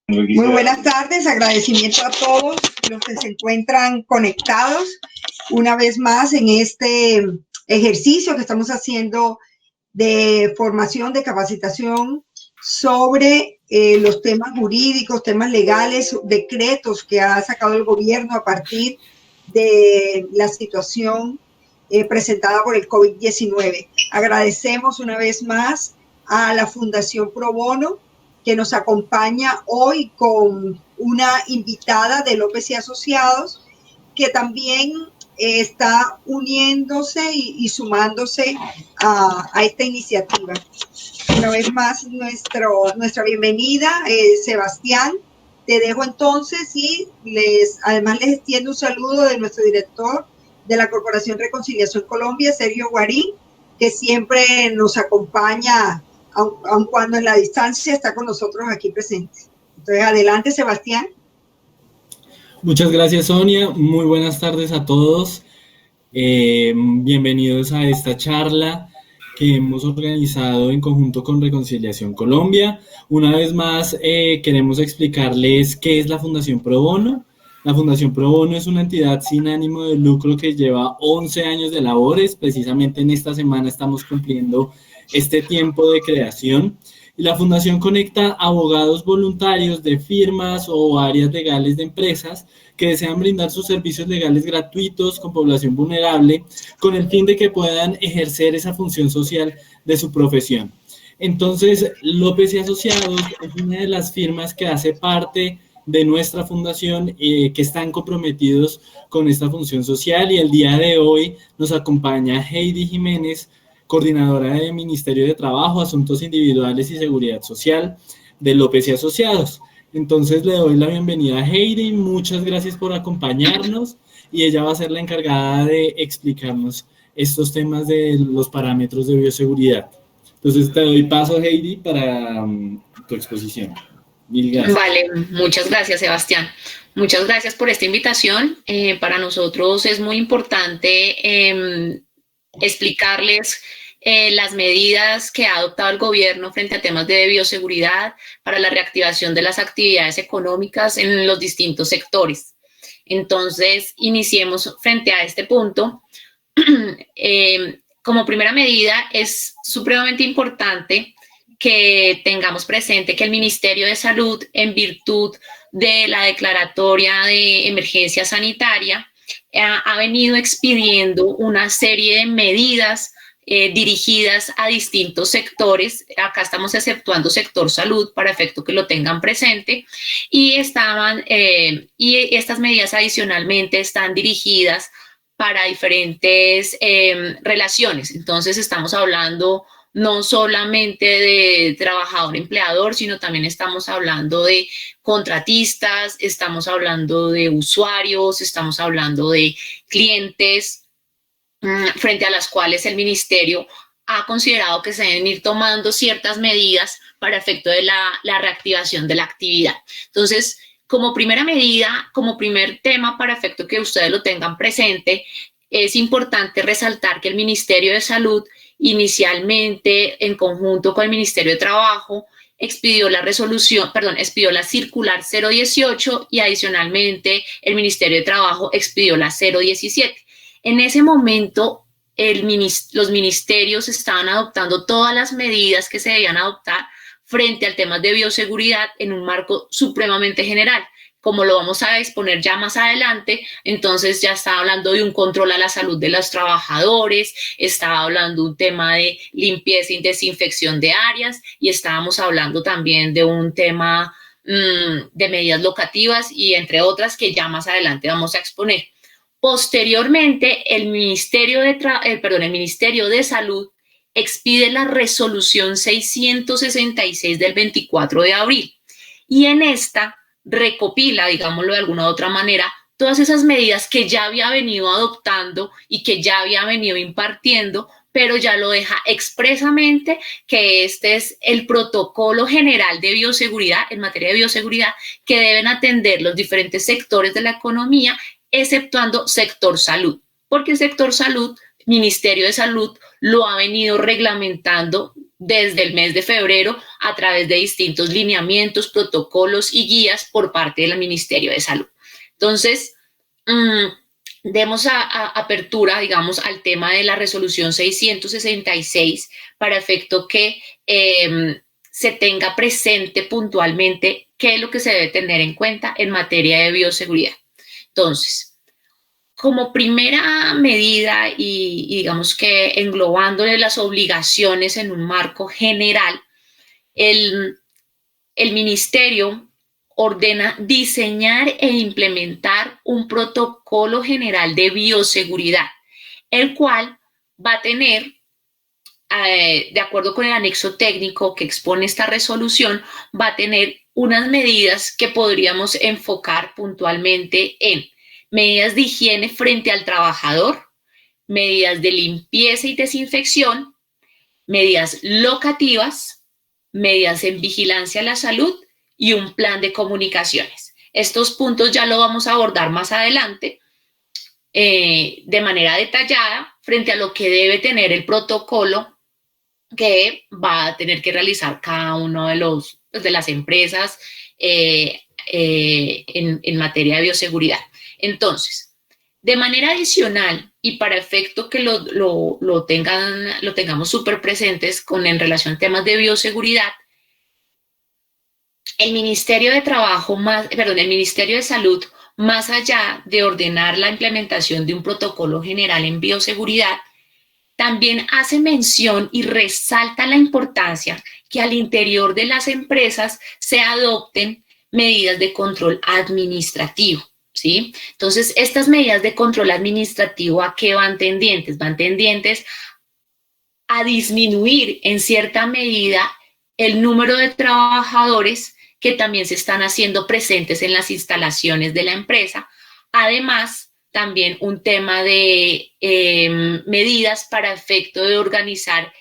Muy buenas tardes, agradecimiento a todos los que se encuentran conectados una vez más en este ejercicio que estamos haciendo de formación, de capacitación sobre los temas jurídicos, temas legales, decretos que ha sacado el gobierno a partir de la situación presentada por el COVID-19. Agradecemos una vez más a la Fundación Pro Bono, que nos acompaña hoy con una invitada de López y Asociados, que también está uniéndose y sumándose a esta iniciativa. Una vez más, nuestra bienvenida, Sebastián. Te dejo entonces y además les extiendo un saludo de nuestro director de la Corporación Reconciliación Colombia, Sergio Guarín, que siempre nos acompaña, aun cuando en la distancia está con nosotros aquí presente. Entonces, adelante, Sebastián. Muchas gracias, Sonia. Muy buenas tardes a todos. Bienvenidos a esta charla que hemos organizado en conjunto con Reconciliación Colombia. Una vez más, queremos explicarles qué es la Fundación Pro Bono. La Fundación Pro Bono es una entidad sin ánimo de lucro que lleva 11 años de labores. Precisamente en esta semana estamos cumpliendo este tiempo de creación. Y la Fundación conecta abogados voluntarios de firmas o áreas legales de empresas que desean brindar sus servicios legales gratuitos con población vulnerable con el fin de que puedan ejercer esa función social de su profesión. Entonces, López y Asociados es una de las firmas que hace parte de nuestra fundación que están comprometidos con esta función social, y el día de hoy nos acompaña Heidi Jiménez, coordinadora del Ministerio de Trabajo, Asuntos Individuales y Seguridad Social de López y Asociados. Entonces le doy la bienvenida a Heidi, muchas gracias por acompañarnos, y ella va a ser la encargada de explicarnos estos temas de los parámetros de bioseguridad. Entonces te doy paso, Heidi, para tu exposición. Mil gracias. Vale, muchas gracias, Sebastián. Muchas gracias por esta invitación. Para nosotros es muy importante explicarles las medidas que ha adoptado el gobierno frente a temas de bioseguridad para la reactivación de las actividades económicas en los distintos sectores. Entonces, iniciemos frente a este punto. Como primera medida, es supremamente importante que tengamos presente que el Ministerio de Salud, en virtud de la declaratoria de emergencia sanitaria, ha venido expidiendo una serie de medidas dirigidas a distintos sectores. Acá estamos exceptuando sector salud para efecto que lo tengan presente, y estas medidas adicionalmente están dirigidas para diferentes relaciones. Entonces estamos hablando no solamente de trabajador-empleador, sino también estamos hablando de contratistas, estamos hablando de usuarios, estamos hablando de clientes, frente a las cuales el ministerio ha considerado que se deben ir tomando ciertas medidas para efecto de la reactivación de la actividad. Entonces, como primera medida, como primer tema para efecto que ustedes lo tengan presente, es importante resaltar que el Ministerio de Salud inicialmente, en conjunto con el Ministerio de Trabajo, expidió la circular 018, y adicionalmente el Ministerio de Trabajo expidió la 017. En ese momento, los ministerios estaban adoptando todas las medidas que se debían adoptar frente al tema de bioseguridad en un marco supremamente general. Como lo vamos a exponer ya más adelante, entonces ya estaba hablando de un control a la salud de los trabajadores, estaba hablando de un tema de limpieza y desinfección de áreas, y estábamos hablando también de un tema de medidas locativas, y entre otras que ya más adelante vamos a exponer. Posteriormente, el Ministerio de Salud expide la resolución 666 del 24 de abril, y en esta recopila, digámoslo de alguna u otra manera, todas esas medidas que ya había venido adoptando y que ya había venido impartiendo, pero ya lo deja expresamente que este es el protocolo general de bioseguridad, en materia de bioseguridad, que deben atender los diferentes sectores de la economía, exceptuando sector salud, porque el sector salud, Ministerio de Salud, lo ha venido reglamentando desde el mes de febrero a través de distintos lineamientos, protocolos y guías por parte del Ministerio de Salud. Entonces, demos apertura, digamos, al tema de la resolución 666 para efecto que se tenga presente puntualmente qué es lo que se debe tener en cuenta en materia de bioseguridad. Entonces, como primera medida y digamos que englobándole las obligaciones en un marco general, el Ministerio ordena diseñar e implementar un protocolo general de bioseguridad, el cual va a tener, de acuerdo con el anexo técnico que expone esta resolución, va a tener unas medidas que podríamos enfocar puntualmente en medidas de higiene frente al trabajador, medidas de limpieza y desinfección, medidas locativas, medidas en vigilancia a la salud y un plan de comunicaciones. Estos puntos ya lo vamos a abordar más adelante de manera detallada frente a lo que debe tener el protocolo que va a tener que realizar cada uno de las empresas en materia de bioseguridad. Entonces, de manera adicional y para efecto que lo tengamos súper presentes en relación a temas de bioseguridad, el Ministerio de Salud, más allá de ordenar la implementación de un protocolo general en bioseguridad, también hace mención y resalta la importancia que al interior de las empresas se adopten medidas de control administrativo, ¿sí? Entonces, estas medidas de control administrativo, ¿a qué van tendientes? Van tendientes a disminuir en cierta medida el número de trabajadores que también se están haciendo presentes en las instalaciones de la empresa. Además, también un tema de medidas para efecto de organizar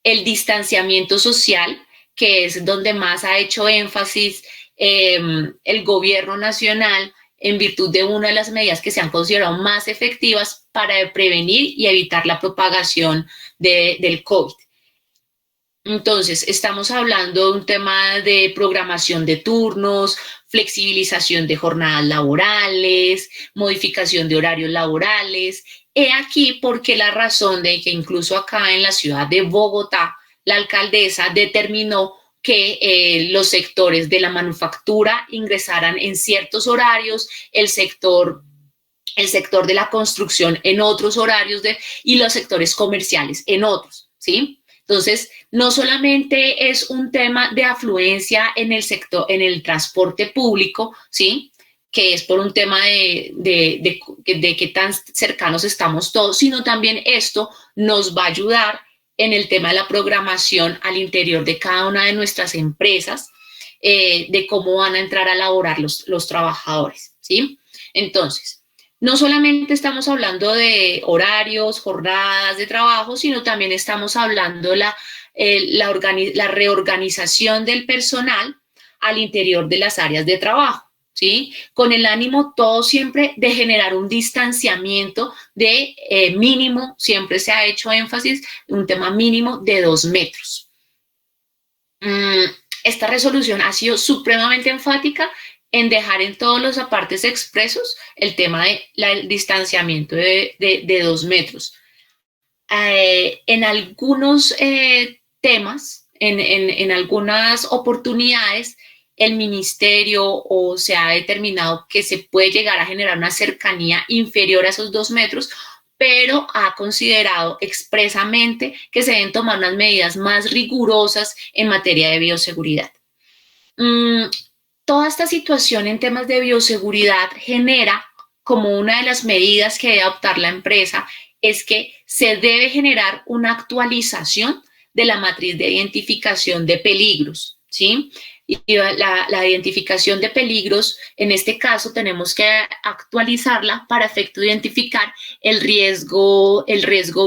el distanciamiento social, que es donde más ha hecho énfasis el gobierno nacional en virtud de una de las medidas que se han considerado más efectivas para prevenir y evitar la propagación del COVID. Entonces, estamos hablando de un tema de programación de turnos, flexibilización de jornadas laborales, modificación de horarios laborales. He aquí porque la razón de que incluso acá en la ciudad de Bogotá, la alcaldesa determinó que los sectores de la manufactura ingresaran en ciertos horarios, el sector de la construcción en otros horarios y los sectores comerciales en otros, ¿sí? Entonces, no solamente es un tema de afluencia en el sector, en el transporte público, ¿sí?, que es por un tema de qué tan cercanos estamos todos, sino también esto nos va a ayudar en el tema de la programación al interior de cada una de nuestras empresas, de cómo van a entrar a laborar los trabajadores, ¿sí? Entonces, no solamente estamos hablando de horarios, jornadas de trabajo, sino también estamos hablando de la reorganización del personal al interior de las áreas de trabajo, ¿sí? Con el ánimo todo siempre de generar un distanciamiento de mínimo, siempre se ha hecho énfasis, un tema mínimo de 2 metros. Esta resolución ha sido supremamente enfática en dejar en todos los apartes expresos el tema del distanciamiento de 2 metros. En algunos temas, en algunas oportunidades, el ministerio se ha determinado que se puede llegar a generar una cercanía inferior a esos 2 metros, pero ha considerado expresamente que se deben tomar unas medidas más rigurosas en materia de bioseguridad. Toda esta situación en temas de bioseguridad genera como una de las medidas que debe adoptar la empresa es que se debe generar una actualización de la matriz de identificación de peligros, ¿sí? Y la identificación de peligros, en este caso, tenemos que actualizarla para efecto de identificar el riesgo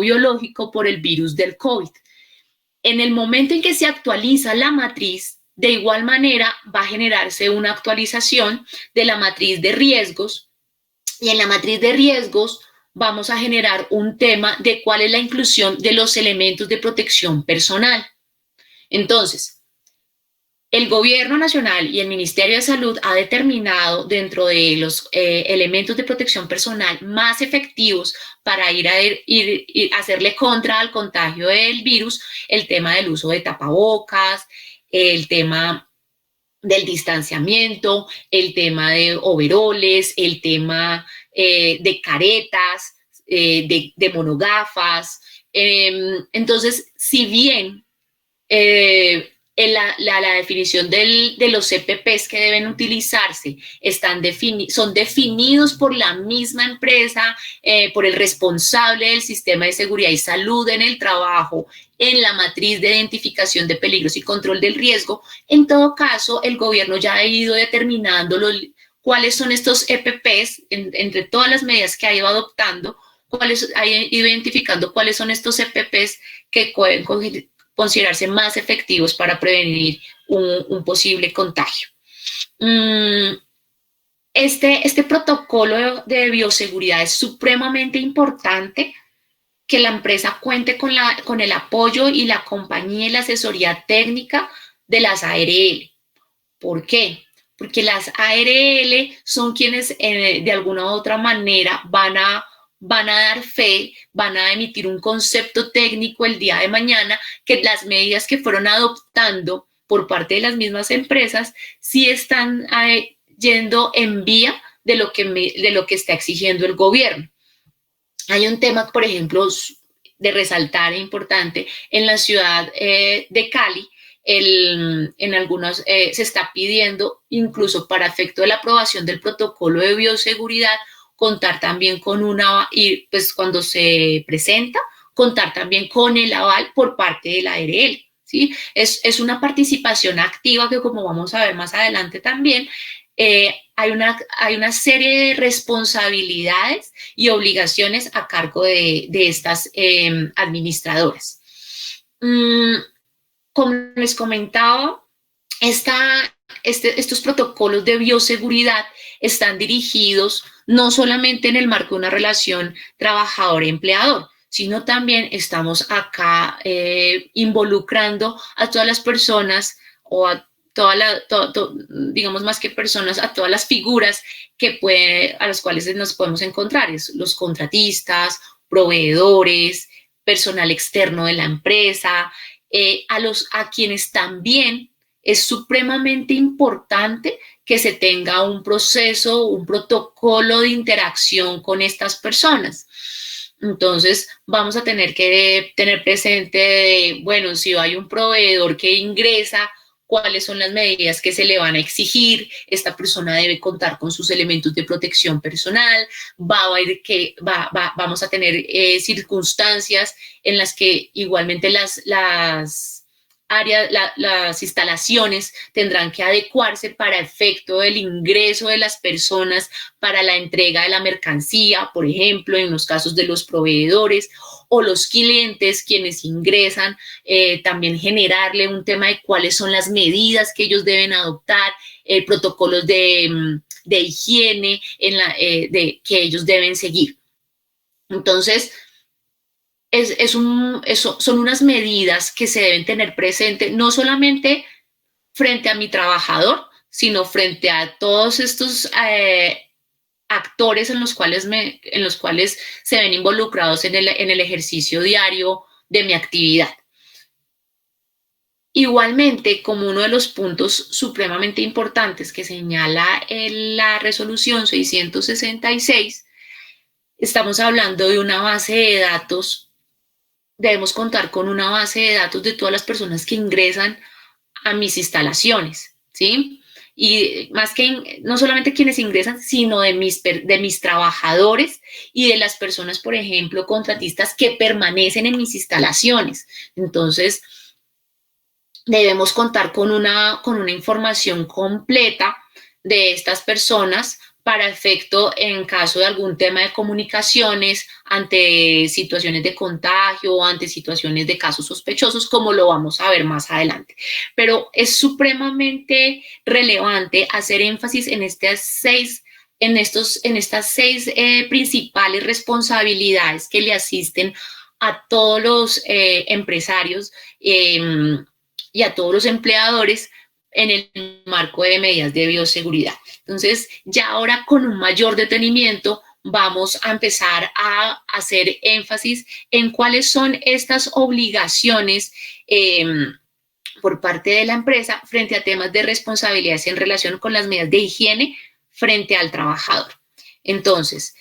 biológico por el virus del COVID. En el momento en que se actualiza la matriz, de igual manera va a generarse una actualización de la matriz de riesgos, y en la matriz de riesgos vamos a generar un tema de cuál es la inclusión de los elementos de protección personal. Entonces, el Gobierno Nacional y el Ministerio de Salud ha determinado dentro de los elementos de protección personal más efectivos para ir a hacerle contra al contagio del virus, el tema del uso de tapabocas, el tema del distanciamiento, el tema de overoles, el tema de caretas, de monogafas. Entonces, si bien la definición de los EPPs que deben utilizarse son definidos por la misma empresa, por el responsable del sistema de seguridad y salud en el trabajo, en la matriz de identificación de peligros y control del riesgo. En todo caso, el gobierno ya ha ido determinando cuáles son estos EPPs, entre todas las medidas que ha ido adoptando, ha ido identificando cuáles son estos EPPs que pueden considerarse más efectivos para prevenir un posible contagio. Este protocolo de bioseguridad es supremamente importante, que la empresa cuente con el apoyo y la compañía y la asesoría técnica de las ARL. ¿Por qué? Porque las ARL son quienes de alguna u otra manera van a dar fe, van a emitir un concepto técnico el día de mañana, que las medidas que fueron adoptando por parte de las mismas empresas sí están yendo en vía de lo que está exigiendo el gobierno. Hay un tema, por ejemplo, de resaltar importante en la ciudad de Cali. En algunos se está pidiendo, incluso para efecto de la aprobación del protocolo de bioseguridad, contar también con y pues cuando se presenta, contar también con el aval por parte de la ARL, ¿sí? Es una participación activa que, como vamos a ver más adelante también, hay una serie de responsabilidades y obligaciones a cargo de estas administradoras. Como les comentaba, estos protocolos de bioseguridad están dirigidos no solamente en el marco de una relación trabajador-empleador, sino también estamos acá involucrando a todas las personas o a digamos más que personas, a todas las figuras a las cuales nos podemos encontrar, los contratistas, proveedores, personal externo de la empresa, a quienes también es supremamente importante que se tenga un proceso, un protocolo de interacción con estas personas. Entonces, vamos a tener que tener presente, bueno, si hay un proveedor que ingresa, cuáles son las medidas que se le van a exigir. Esta persona debe contar con sus elementos de protección personal. Vamos a tener circunstancias en las que igualmente las instalaciones tendrán que adecuarse para efecto del ingreso de las personas, para la entrega de la mercancía, por ejemplo, en los casos de los proveedores o los clientes quienes ingresan, también generarle un tema de cuáles son las medidas que ellos deben adoptar, protocolos de higiene que ellos deben seguir. Entonces, son unas medidas que se deben tener presente, no solamente frente a mi trabajador, sino frente a todos estos actores en los cuales se ven involucrados en el ejercicio diario de mi actividad. Igualmente, como uno de los puntos supremamente importantes que señala la resolución 666, estamos hablando de una base de datos. Debemos contar con una base de datos de todas las personas que ingresan a mis instalaciones, ¿sí? Y más que no solamente quienes ingresan, sino de mis trabajadores y de las personas, por ejemplo, contratistas que permanecen en mis instalaciones. Entonces, debemos contar con una información completa de estas personas para efecto en caso de algún tema de comunicaciones ante situaciones de contagio o ante situaciones de casos sospechosos, como lo vamos a ver más adelante. Pero es supremamente relevante hacer énfasis en estas 6 en estas 6 principales responsabilidades que le asisten a todos los empresarios y a todos los empleadores en el marco de medidas de bioseguridad. Entonces, ya ahora con un mayor detenimiento vamos a empezar a hacer énfasis en cuáles son estas obligaciones por parte de la empresa frente a temas de responsabilidades en relación con las medidas de higiene frente al trabajador. Entonces,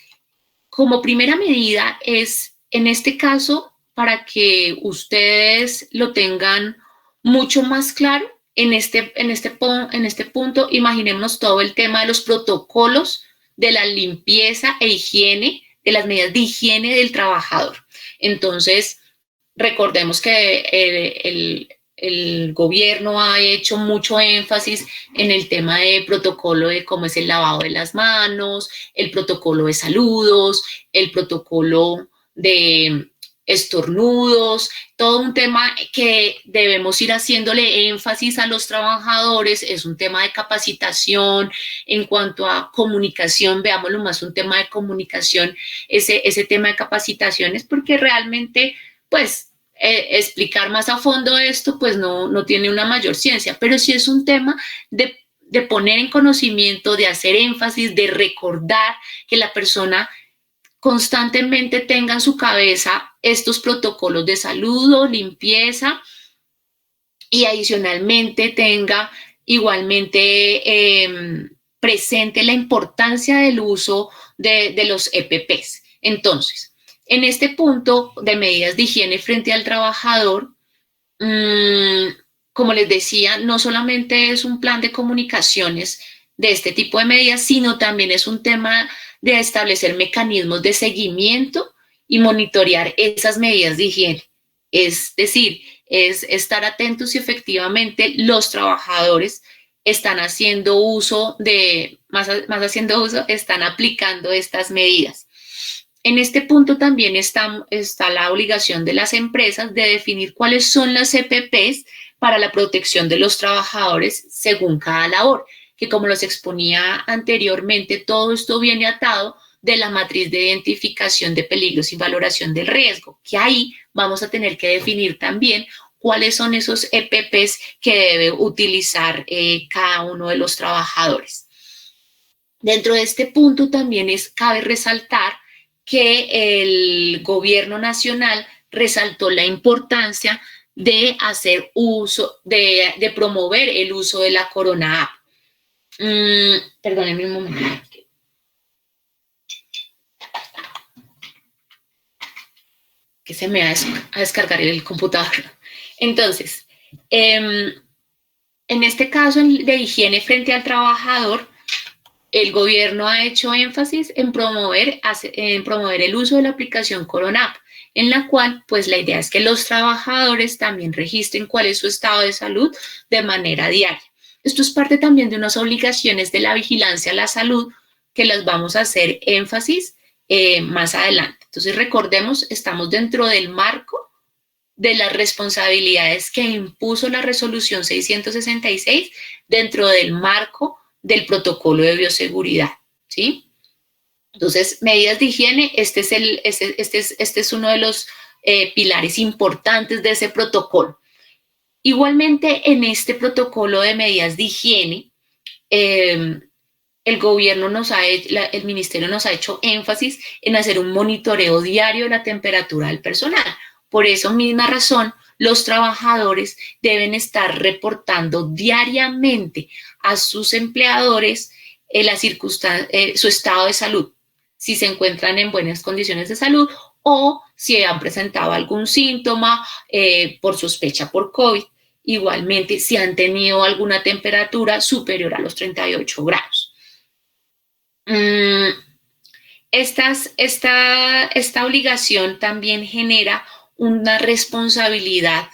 como primera medida es, en este caso, para que ustedes lo tengan mucho más claro, en este punto, imaginémonos todo el tema de los protocolos de la limpieza e higiene, de las medidas de higiene del trabajador. Entonces, recordemos que el gobierno ha hecho mucho énfasis en el tema de protocolo de cómo es el lavado de las manos, el protocolo de saludos, el protocolo de estornudos, todo un tema que debemos ir haciéndole énfasis a los trabajadores, es un tema de capacitación. En cuanto a comunicación, veámoslo más un tema de comunicación, ese tema de capacitaciones, porque realmente, pues, explicar más a fondo esto, pues no tiene una mayor ciencia, pero sí es un tema de poner en conocimiento, de hacer énfasis, de recordar que la persona constantemente tenga en su cabeza estos protocolos de salud, limpieza, y adicionalmente tenga igualmente presente la importancia del uso de los EPPs. Entonces, en este punto de medidas de higiene frente al trabajador, como les decía, no solamente es un plan de comunicaciones de este tipo de medidas, sino también es un tema de establecer mecanismos de seguimiento y monitorear esas medidas de higiene. Es decir, es estar atentos si efectivamente los trabajadores están haciendo uso están aplicando estas medidas. En este punto también está la obligación de las empresas de definir cuáles son las EPPs para la protección de los trabajadores según cada labor, que como los exponía anteriormente, todo esto viene atado de la matriz de identificación de peligros y valoración del riesgo, que ahí vamos a tener que definir también cuáles son esos EPPs que debe utilizar cada uno de los trabajadores. Dentro de este punto también cabe resaltar que el gobierno nacional resaltó la importancia de hacer uso, de promover el uso de la Corona App. Perdónenme un momento. Que se me va a descargar el computador. Entonces, en este caso de higiene frente al trabajador, el gobierno ha hecho énfasis en promover el uso de la aplicación Corona App, en la cual, pues, la idea es que los trabajadores también registren cuál es su estado de salud de manera diaria. Esto es parte también de unas obligaciones de la vigilancia a la salud que las vamos a hacer énfasis más adelante. Entonces, recordemos, estamos dentro del marco de las responsabilidades que impuso la resolución 666 dentro del marco del protocolo de bioseguridad, ¿sí? Entonces, medidas de higiene, este es uno de los pilares importantes de ese protocolo. Igualmente, en este protocolo de medidas de higiene, el gobierno el ministerio nos ha hecho énfasis en hacer un monitoreo diario de la temperatura del personal. Por esa misma razón, los trabajadores deben estar reportando diariamente a sus empleadores su estado de salud, si se encuentran en buenas condiciones de salud o si han presentado algún síntoma por sospecha por COVID. Igualmente, si han tenido alguna temperatura superior a los 38 grados. Esta obligación también genera una responsabilidad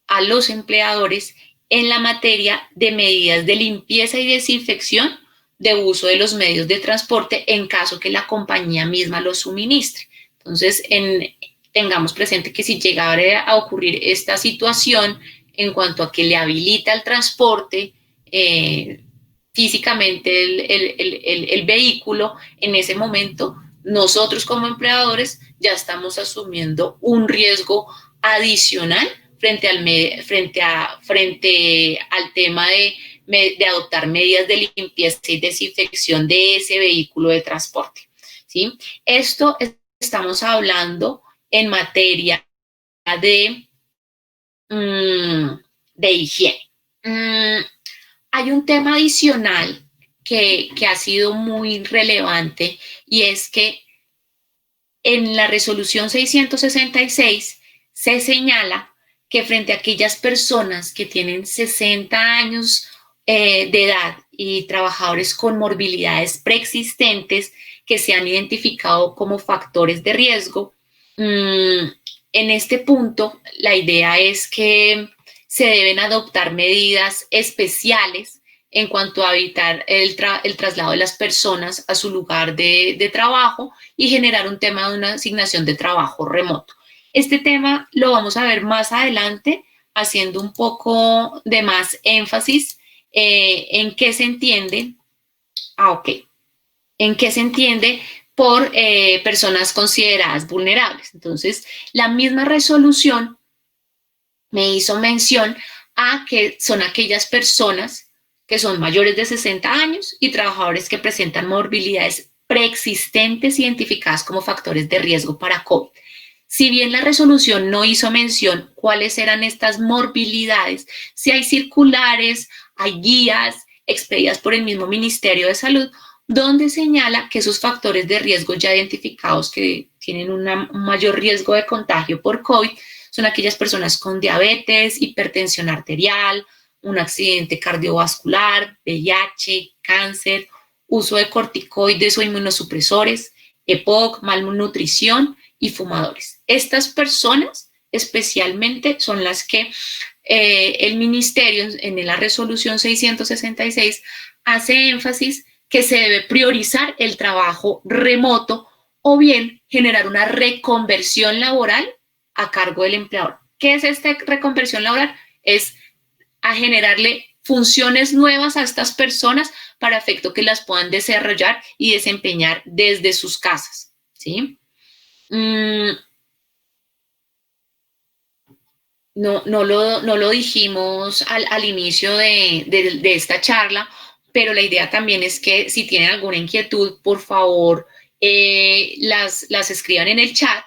a los empleadores en la materia de medidas de limpieza y desinfección de uso de los medios de transporte en caso que la compañía misma los suministre. Entonces, tengamos presente que si llegara a ocurrir esta situación en cuanto a que le habilita el transporte físicamente el vehículo, en ese momento nosotros como empleadores ya estamos asumiendo un riesgo adicional frente al tema de adoptar medidas de limpieza y desinfección de ese vehículo de transporte, ¿sí? Esto estamos hablando en materia de higiene. Hay un tema adicional que ha sido muy relevante, y es que en la resolución 666 se señala que frente a aquellas personas que tienen 60 años de edad y trabajadores con morbilidades preexistentes que se han identificado como factores de riesgo, en este punto la idea es que se deben adoptar medidas especiales en cuanto a evitar el traslado de las personas a su lugar de trabajo y generar un tema de una asignación de trabajo remoto. Este tema lo vamos a ver más adelante, haciendo un poco de más énfasis en qué se entiende, en qué se entiende por personas consideradas vulnerables. Entonces, la misma resolución me hizo mención a que son aquellas personas que son mayores de 60 años y trabajadores que presentan morbilidades preexistentes identificadas como factores de riesgo para COVID. Si bien la resolución no hizo mención cuáles eran estas morbilidades, si hay circulares, hay guías expedidas por el mismo Ministerio de Salud, donde señala que esos factores de riesgo ya identificados que tienen un mayor riesgo de contagio por COVID son aquellas personas con diabetes, hipertensión arterial, un accidente cardiovascular, VIH, cáncer, uso de corticoides o inmunosupresores, EPOC, malnutrición y fumadores. Estas personas especialmente son las que el Ministerio en la resolución 666 hace énfasis que se debe priorizar el trabajo remoto o bien generar una reconversión laboral a cargo del empleador. ¿Qué es esta reconversión laboral? Es a generarle funciones nuevas a estas personas para efecto que las puedan desarrollar y desempeñar desde sus casas, ¿sí? No lo dijimos al inicio de esta charla, pero la idea también es que si tienen alguna inquietud, por favor, las escriban en el chat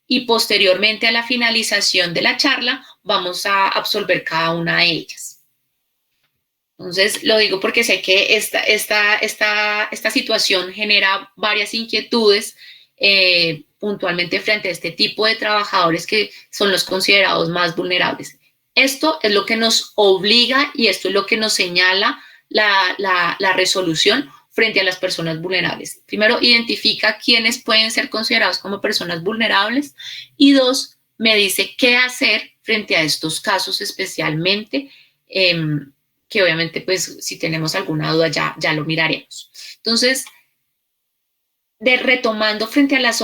y posteriormente a la finalización de la charla vamos a absolver cada una de ellas. Entonces, lo digo porque sé que esta situación genera varias inquietudes puntualmente frente a este tipo de trabajadores que son los considerados más vulnerables. Esto es lo que nos obliga y esto es lo que nos señala la resolución frente a las personas vulnerables. Primero, identifica quiénes pueden ser considerados como personas vulnerables y dos, me dice qué hacer frente a estos casos especialmente, que obviamente pues si tenemos alguna duda ya lo miraremos. Entonces, retomando frente a las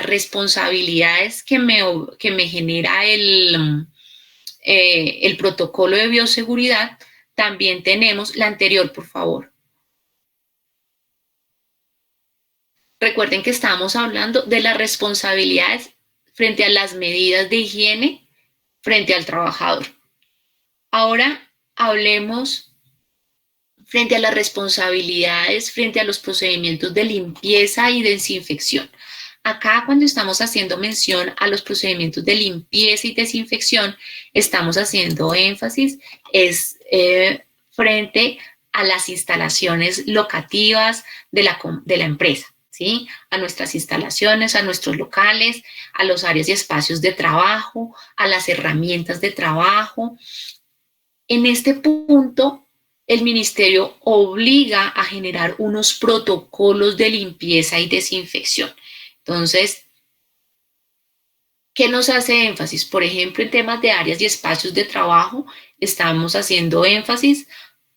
responsabilidades que me genera el protocolo de bioseguridad, también tenemos la anterior, por favor. Recuerden que estábamos hablando de las responsabilidades frente a las medidas de higiene frente al trabajador. Ahora hablemos frente a las responsabilidades, frente a los procedimientos de limpieza y desinfección. Acá, cuando estamos haciendo mención a los procedimientos de limpieza y desinfección, estamos haciendo énfasis frente a las instalaciones locativas de la empresa, ¿sí? A nuestras instalaciones, a nuestros locales, a los áreas y espacios de trabajo, a las herramientas de trabajo. En este punto, el ministerio obliga a generar unos protocolos de limpieza y desinfección. Entonces, ¿qué nos hace énfasis? Por ejemplo, en temas de áreas y espacios de trabajo, estamos haciendo énfasis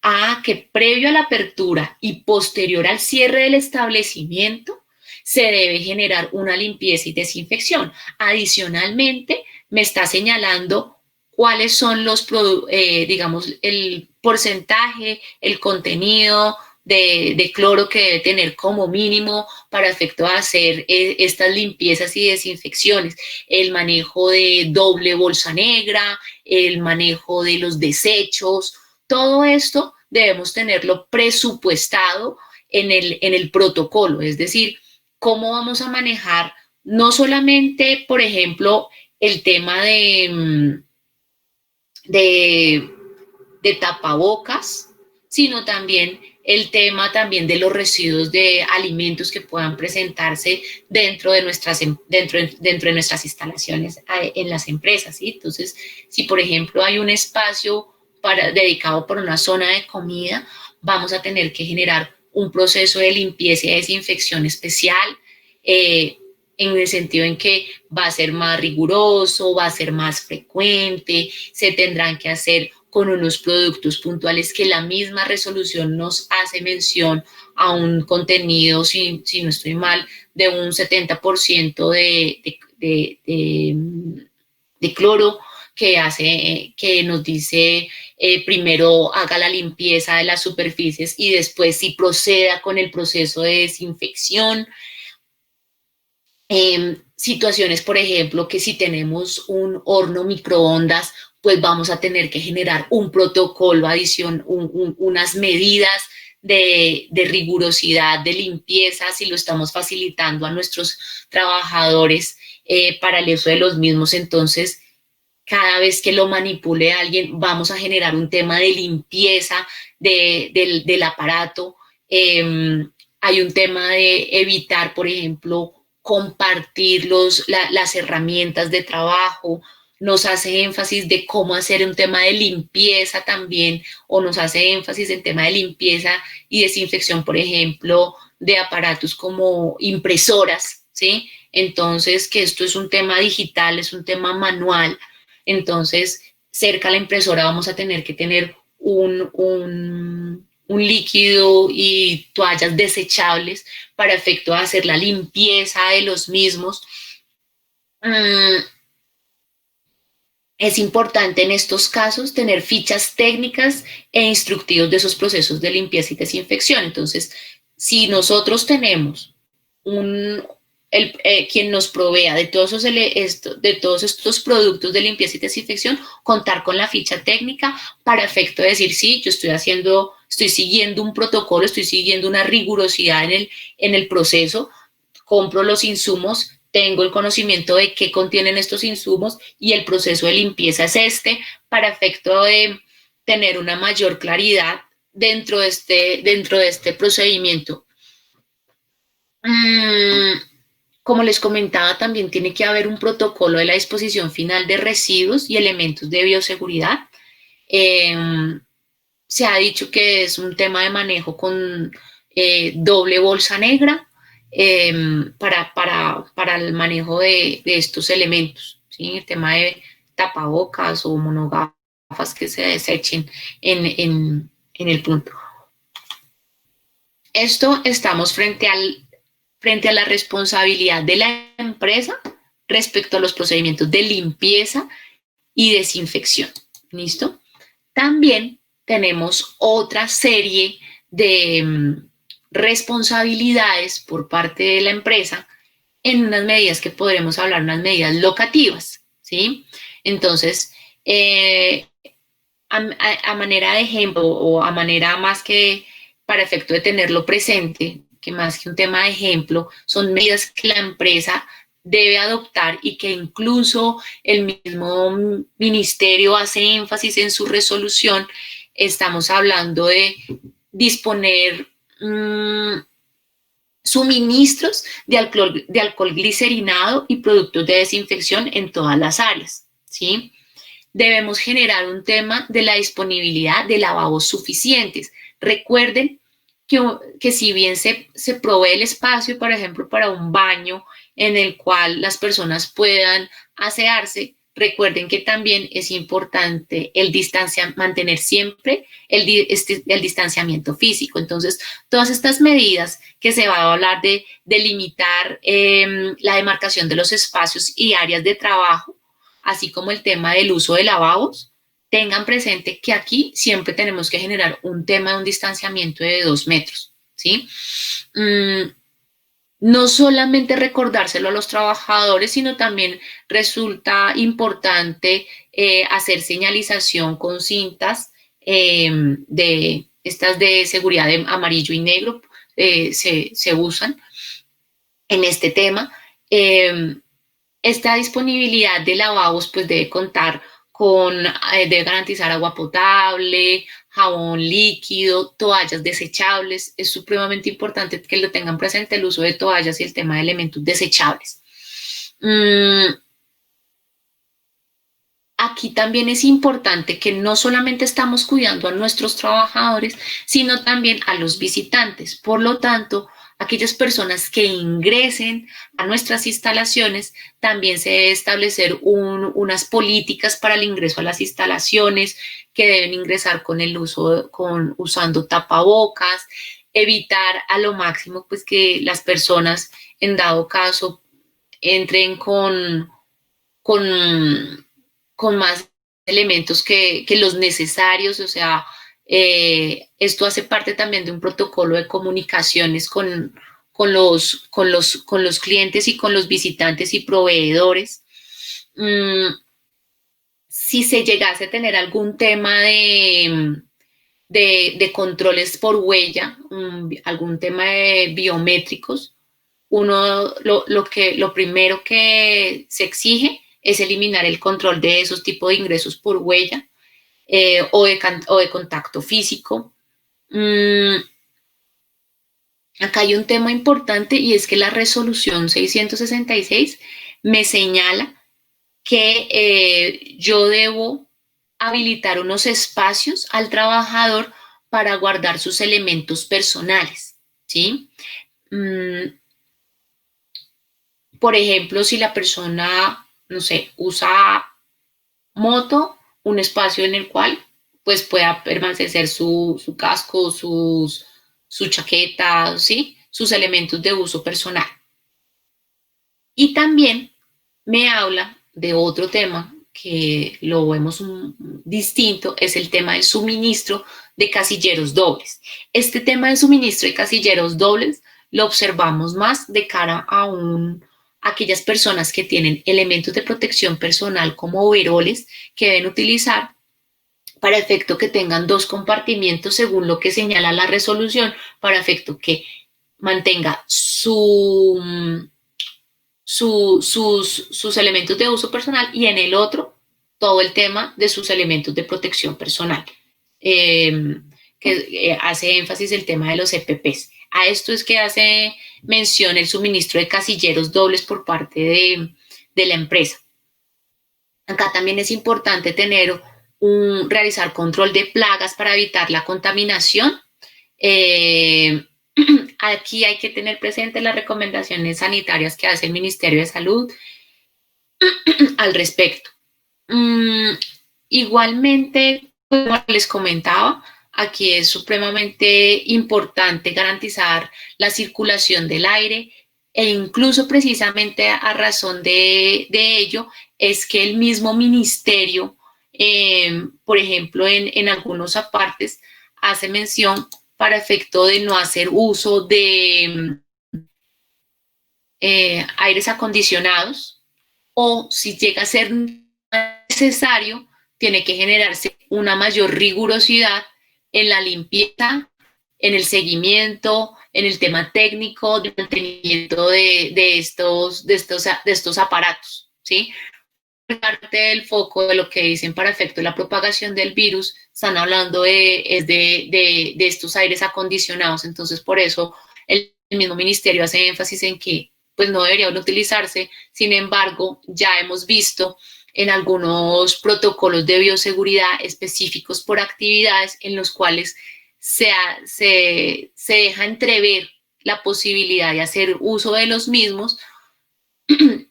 a que previo a la apertura y posterior al cierre del establecimiento, se debe generar una limpieza y desinfección. Adicionalmente, me está señalando cuáles son los, digamos, el porcentaje, el contenido de cloro que debe tener como mínimo para efecto de hacer estas limpiezas y desinfecciones, el manejo de doble bolsa negra, el manejo de los desechos, todo esto debemos tenerlo presupuestado en el protocolo, es decir, cómo vamos a manejar no solamente, por ejemplo, el tema de tapabocas, sino también el tema también de los residuos de alimentos que puedan presentarse dentro de nuestras instalaciones en las empresas, ¿sí? Entonces, si por ejemplo hay un espacio dedicado para una zona de comida, vamos a tener que generar un proceso de limpieza y desinfección especial, en el sentido en que va a ser más riguroso, va a ser más frecuente, se tendrán que hacer con unos productos puntuales que la misma resolución nos hace mención a un contenido, si no estoy mal, de un 70% de cloro, que nos dice primero haga la limpieza de las superficies y después sí proceda con el proceso de desinfección. Situaciones, por ejemplo, que si tenemos un horno microondas, pues vamos a tener que generar un protocolo adicional, unas medidas de rigurosidad, de limpieza, si lo estamos facilitando a nuestros trabajadores para el uso de los mismos. Entonces, cada vez que lo manipule alguien, vamos a generar un tema de limpieza del aparato. Hay un tema de evitar, por ejemplo, compartir las herramientas de trabajo, nos hace énfasis de cómo hacer un tema de limpieza también, o nos hace énfasis en tema de limpieza y desinfección, por ejemplo, de aparatos como impresoras, ¿sí? Entonces, que esto es un tema digital, es un tema manual, entonces, cerca a la impresora vamos a tener que tener un líquido y toallas desechables para efecto de hacer la limpieza de los mismos. Es importante en estos casos tener fichas técnicas e instructivos de esos procesos de limpieza y desinfección. Entonces, si nosotros tenemos quien nos provea de todos estos productos de limpieza y desinfección, contar con la ficha técnica para efecto de decir, sí, yo estoy siguiendo un protocolo, estoy siguiendo una rigurosidad en el proceso, compro los insumos, tengo el conocimiento de qué contienen estos insumos y el proceso de limpieza es para efecto de tener una mayor claridad dentro de este procedimiento. Como les comentaba, también tiene que haber un protocolo de la disposición final de residuos y elementos de bioseguridad. Se ha dicho que es un tema de manejo con doble bolsa negra para el manejo de estos elementos, ¿sí? El tema de tapabocas o monogafas que se desechen en el punto. Esto estamos frente a la responsabilidad de la empresa respecto a los procedimientos de limpieza y desinfección. ¿Listo? También tenemos otra serie de responsabilidades por parte de la empresa en unas medidas que podremos hablar, unas medidas locativas, ¿sí? Entonces, a manera de ejemplo o a manera más que para efecto de tenerlo presente, que más que un tema de ejemplo, son medidas que la empresa debe adoptar y que incluso el mismo ministerio hace énfasis en su resolución. Estamos hablando de disponer suministros de alcohol glicerinado y productos de desinfección en todas las áreas, ¿sí? Debemos generar un tema de la disponibilidad de lavabos suficientes. Recuerden que si bien se provee el espacio, por ejemplo, para un baño en el cual las personas puedan asearse, recuerden que también es importante mantener siempre el distanciamiento físico. Entonces, todas estas medidas que se va a hablar de limitar la demarcación de los espacios y áreas de trabajo, así como el tema del uso de lavabos, tengan presente que aquí siempre tenemos que generar un tema de un distanciamiento de 2 metros, ¿sí? No solamente recordárselo a los trabajadores, sino también resulta importante hacer señalización con cintas de estas de seguridad de amarillo y negro, se usan en este tema. Esta disponibilidad de lavabos pues debe contar con, debe garantizar agua potable, jabón líquido, toallas desechables. Es supremamente importante que lo tengan presente, el uso de toallas y el tema de elementos desechables. Aquí también es importante que no solamente estamos cuidando a nuestros trabajadores, sino también a los visitantes. Por lo tanto, aquellas personas que ingresen a nuestras instalaciones, también se debe establecer unas políticas para el ingreso a las instalaciones, que deben ingresar usando tapabocas, evitar a lo máximo pues que las personas, en dado caso, entren con más elementos que los necesarios, o sea, esto hace parte también de un protocolo de comunicaciones con los clientes y con los visitantes y proveedores. Si se llegase a tener algún tema de controles por huella, algún tema de biométricos, lo primero que se exige es eliminar el control de esos tipos de ingresos por huella o de contacto físico. Acá hay un tema importante y es que la resolución 666 me señala que yo debo habilitar unos espacios al trabajador para guardar sus elementos personales, ¿sí? Por ejemplo, si la persona, no sé, usa moto, un espacio en el cual pues pueda permanecer su casco, su chaqueta, ¿sí? Sus elementos de uso personal. Y también me habla de otro tema que lo vemos distinto, es el tema del suministro de casilleros dobles. Este tema de suministro de casilleros dobles lo observamos más de cara a aquellas personas que tienen elementos de protección personal como overoles que deben utilizar para efecto que tengan 2 compartimientos según lo que señala la resolución, para efecto que mantenga sus elementos de uso personal y en el otro todo el tema de sus elementos de protección personal, que hace énfasis el tema de los EPPs. A esto es que hace mención el suministro de casilleros dobles por parte de la empresa. Acá también es importante realizar control de plagas para evitar la contaminación. Aquí hay que tener presente las recomendaciones sanitarias que hace el Ministerio de Salud al respecto. Igualmente, como les comentaba, aquí es supremamente importante garantizar la circulación del aire e incluso precisamente a razón de ello es que el mismo ministerio, por ejemplo, en algunos apartes hace mención para efecto de no hacer uso de aires acondicionados, o si llega a ser necesario, tiene que generarse una mayor rigurosidad en la limpieza, en el seguimiento, en el tema técnico de mantenimiento de estos aparatos, ¿sí? Parte del foco de lo que dicen para efecto de la propagación del virus, están hablando de estos aires acondicionados. Entonces, por eso el mismo ministerio hace énfasis en que pues no deberían utilizarse. Sin embargo, ya hemos visto en algunos protocolos de bioseguridad específicos por actividades en los cuales se deja entrever la posibilidad de hacer uso de los mismos,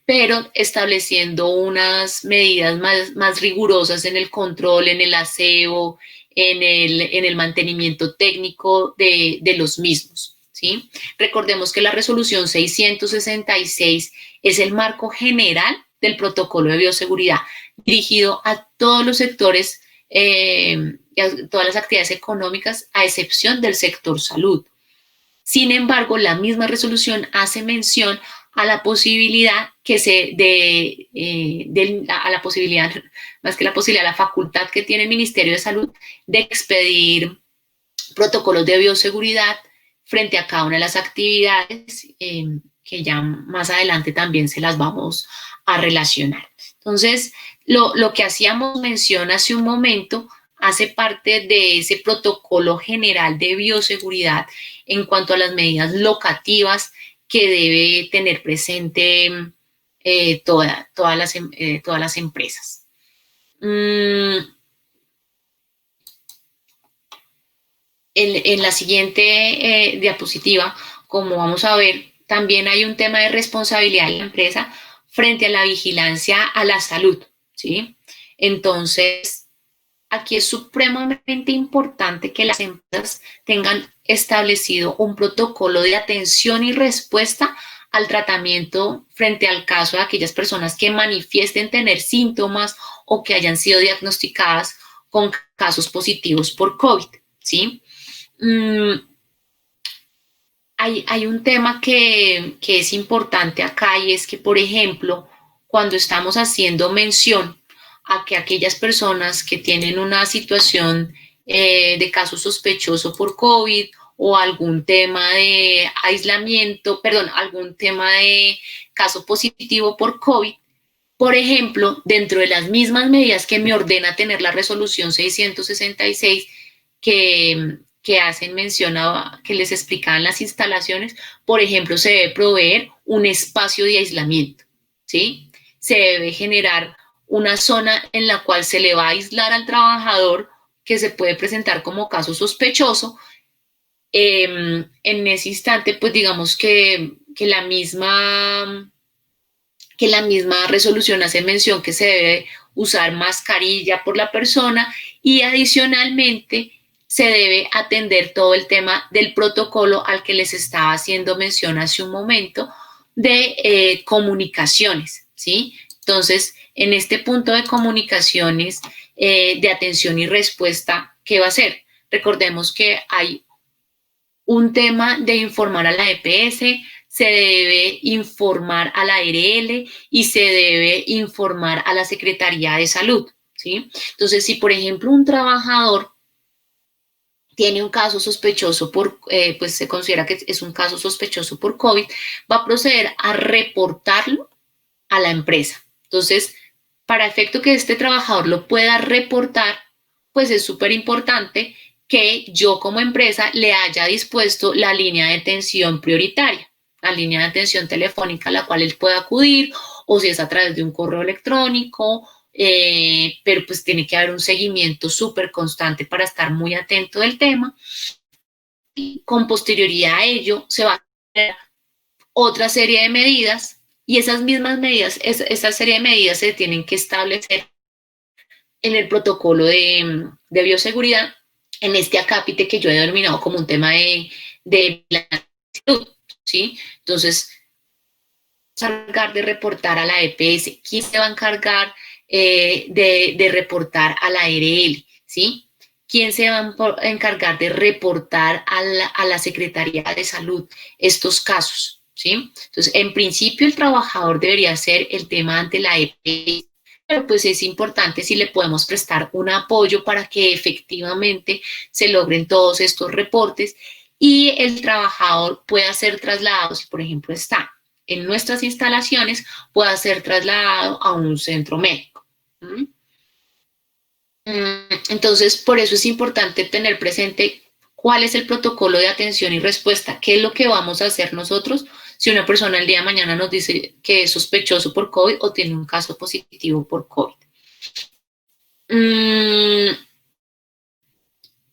pero estableciendo unas medidas más rigurosas en el control, en el aseo, en el mantenimiento técnico de los mismos, ¿sí? Recordemos que la resolución 666 es el marco general del protocolo de bioseguridad, dirigido a todos los sectores y a todas las actividades económicas, a excepción del sector salud. Sin embargo, la misma resolución hace mención a la posibilidad más que la posibilidad, la facultad que tiene el Ministerio de Salud de expedir protocolos de bioseguridad frente a cada una de las actividades que ya más adelante también se las vamos a relacionar. Entonces, lo que hacíamos mención hace un momento hace parte de ese protocolo general de bioseguridad en cuanto a las medidas locativas que debe tener presente todas las empresas. En la siguiente diapositiva, como vamos a ver, también hay un tema de responsabilidad de la empresa frente a la vigilancia a la salud, ¿sí? Entonces, aquí es supremamente importante que las empresas tengan establecido un protocolo de atención y respuesta al tratamiento frente al caso de aquellas personas que manifiesten tener síntomas o que hayan sido diagnosticadas con casos positivos por COVID, ¿sí? Hay un tema que es importante acá, y es que, por ejemplo, cuando estamos haciendo mención a que aquellas personas que tienen una situación de caso sospechoso por COVID o algún tema de algún tema de caso positivo por COVID, por ejemplo, dentro de las mismas medidas que me ordena tener la resolución 666 que hacen mención a que les explicaban las instalaciones, por ejemplo, se debe proveer un espacio de aislamiento, ¿sí? Se debe generar una zona en la cual se le va a aislar al trabajador que se puede presentar como caso sospechoso. En ese instante, pues digamos que la misma resolución hace mención que se debe usar mascarilla por la persona, y adicionalmente se debe atender todo el tema del protocolo al que les estaba haciendo mención hace un momento de comunicaciones, ¿sí? Entonces, en este punto de comunicaciones de atención y respuesta, ¿qué va a hacer? Recordemos que hay un tema de informar a la EPS, se debe informar a la ARL y se debe informar a la Secretaría de Salud, ¿sí? Entonces, si por ejemplo un trabajador tiene un caso sospechoso pues se considera que es un caso sospechoso por COVID, va a proceder a reportarlo a la empresa. Entonces, para efecto que este trabajador lo pueda reportar, pues es súper importante que yo como empresa le haya dispuesto la línea de atención prioritaria, la línea de atención telefónica a la cual él pueda acudir, o si es a través de un correo electrónico, pero pues tiene que haber un seguimiento súper constante para estar muy atento del tema. Y con posterioridad a ello se va a hacer otra serie de medidas, y esas mismas medidas, esa serie de medidas se tienen que establecer en el protocolo de bioseguridad, en este acápite que yo he denominado como un tema de salud, ¿sí? Entonces, se va a encargar de reportar a la EPS. ¿Quién se va a encargar de reportar a la ARL? ¿Sí? ¿Quién se va a encargar de reportar a la Secretaría de Salud estos casos? ¿Sí? Entonces, en principio, el trabajador debería hacer el tema ante la EPS, pero pues es importante si le podemos prestar un apoyo para que efectivamente se logren todos estos reportes y el trabajador pueda ser trasladado, si por ejemplo está en nuestras instalaciones, pueda ser trasladado a un centro médico. Entonces, por eso es importante tener presente cuál es el protocolo de atención y respuesta, qué es lo que vamos a hacer nosotros si una persona el día de mañana nos dice que es sospechoso por COVID o tiene un caso positivo por COVID.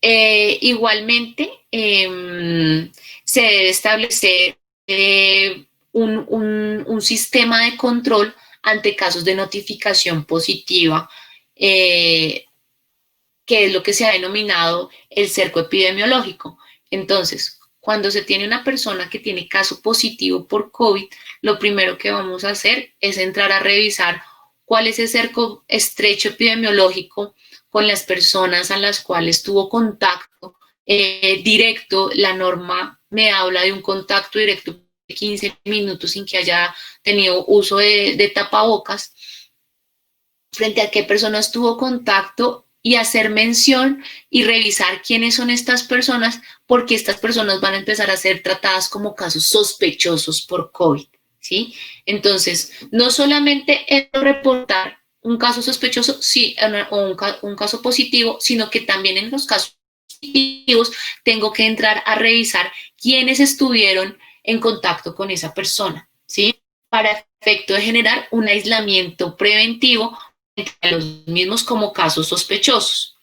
Igualmente, se debe establecer un sistema de control ante casos de notificación positiva, que es lo que se ha denominado el cerco epidemiológico. Entonces, cuando se tiene una persona que tiene caso positivo por COVID, lo primero que vamos a hacer es entrar a revisar cuál es ese cerco estrecho epidemiológico con las personas a las cuales tuvo contacto directo. La norma me habla de un contacto directo de 15 minutos sin que haya tenido uso de tapabocas, frente a qué personas tuvo contacto y hacer mención y revisar quiénes son estas personas, porque estas personas van a empezar a ser tratadas como casos sospechosos por COVID, ¿sí? Entonces, no solamente es reportar un caso sospechoso sí, o un caso positivo, sino que también en los casos positivos tengo que entrar a revisar quiénes estuvieron en contacto con esa persona, ¿sí? Para efecto de generar un aislamiento preventivo entre los mismos como casos sospechosos.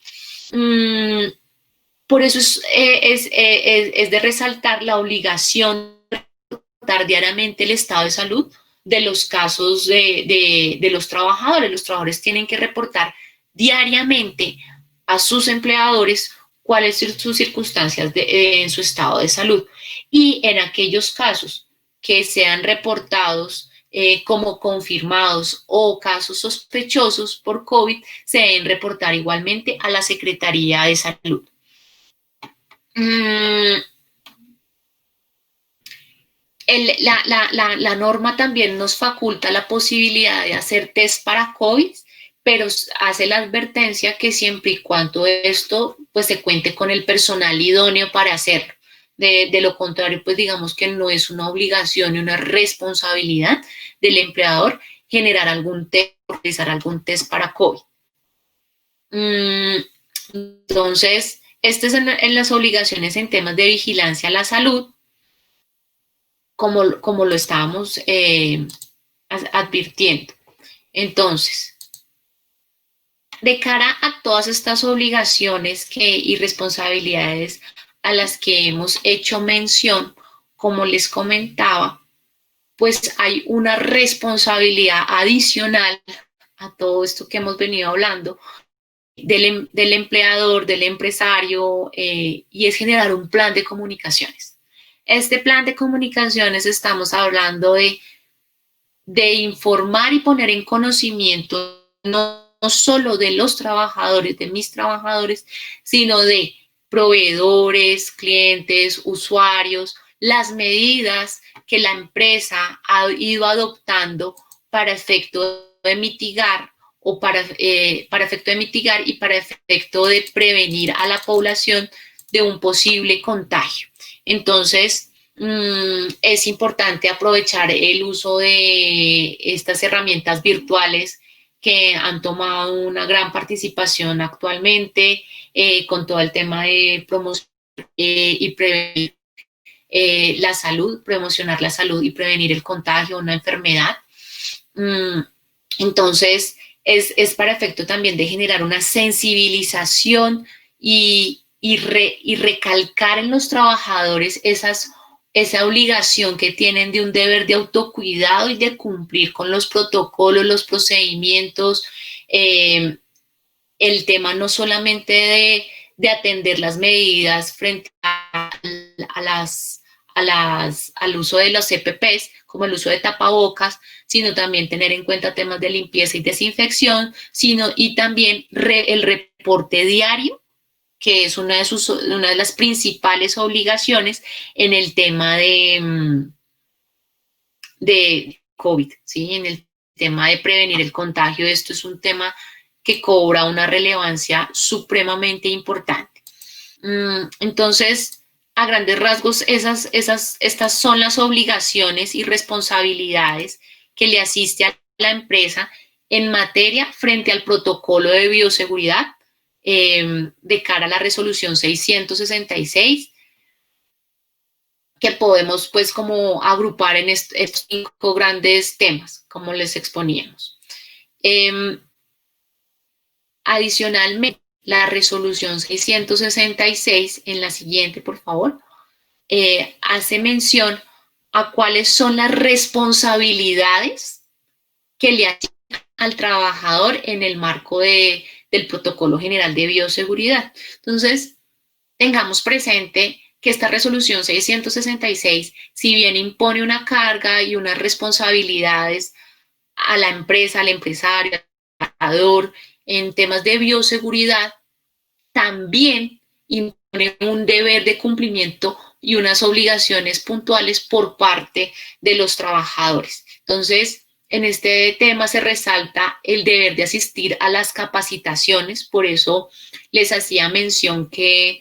Por eso es de resaltar la obligación de reportar diariamente el estado de salud de los casos de los trabajadores. Los trabajadores tienen que reportar diariamente a sus empleadores cuáles son sus circunstancias en su estado de salud. Y en aquellos casos que sean reportados como confirmados o casos sospechosos por COVID, se deben reportar igualmente a la Secretaría de Salud. La norma también nos faculta la posibilidad de hacer test para COVID, pero hace la advertencia que siempre y cuando esto pues se cuente con el personal idóneo para hacerlo. De lo contrario, pues digamos que no es una obligación y una responsabilidad del empleador generar algún test, realizar algún test para COVID. Entonces, estas son en las obligaciones en temas de vigilancia a la salud, como lo estábamos advirtiendo. Entonces, de cara a todas estas obligaciones y responsabilidades a las que hemos hecho mención, como les comentaba, pues hay una responsabilidad adicional a todo esto que hemos venido hablando del empleador, del empresario, y es generar un plan de comunicaciones. Este plan de comunicaciones estamos hablando de informar y poner en conocimiento no solo de los trabajadores, de mis trabajadores, sino de proveedores, clientes, usuarios, las medidas que la empresa ha ido adoptando para efecto de mitigar para efecto de mitigar y para efecto de prevenir a la población de un posible contagio. Entonces, es importante aprovechar el uso de estas herramientas virtuales que han tomado una gran participación actualmente, con todo el tema de promoción y prevenir la salud, promocionar la salud y prevenir el contagio de una enfermedad. Entonces, es para efecto también de generar una sensibilización y recalcar en los trabajadores esa obligación que tienen de un deber de autocuidado y de cumplir con los protocolos, los procedimientos, el tema no solamente de atender las medidas frente al uso de los EPPs, como el uso de tapabocas, sino también tener en cuenta temas de limpieza y desinfección, y también el reporte diario, que es una de las principales obligaciones en el tema de COVID, ¿sí? En el tema de prevenir el contagio. Esto es un tema que cobra una relevancia supremamente importante. Entonces, a grandes rasgos, estas son las obligaciones y responsabilidades que le asiste a la empresa en materia frente al protocolo de bioseguridad de cara a la resolución 666, que podemos pues como agrupar en estos 5 grandes temas, como les exponíamos. Adicionalmente, la resolución 666, en la siguiente, por favor, hace mención a cuáles son las responsabilidades que le asignan al trabajador en el marco del Protocolo General de Bioseguridad. Entonces, tengamos presente que esta resolución 666, si bien impone una carga y unas responsabilidades a la empresa, al empresario, al trabajador, en temas de bioseguridad, también impone un deber de cumplimiento y unas obligaciones puntuales por parte de los trabajadores. Entonces, en este tema se resalta el deber de asistir a las capacitaciones, por eso les hacía mención que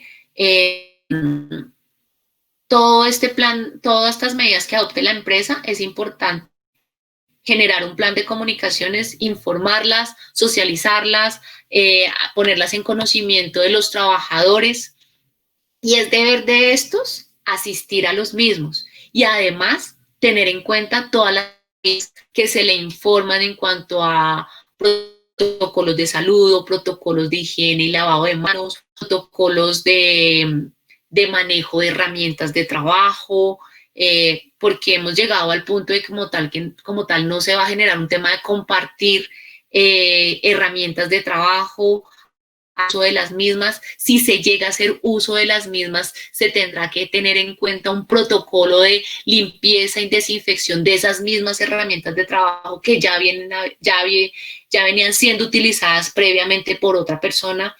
todo este plan, todas estas medidas que adopte la empresa, es importante generar un plan de comunicaciones, informarlas, socializarlas, ponerlas en conocimiento de los trabajadores, y es deber de estos asistir a los mismos y además tener en cuenta todas las que se le informan en cuanto a protocolos de salud o protocolos de higiene y lavado de manos, protocolos de manejo de herramientas de trabajo, porque hemos llegado al punto de que como tal no se va a generar un tema de compartir herramientas de trabajo, uso de las mismas. Si se llega a hacer uso de las mismas, se tendrá que tener en cuenta un protocolo de limpieza y desinfección de esas mismas herramientas de trabajo que ya venían siendo utilizadas previamente por otra persona.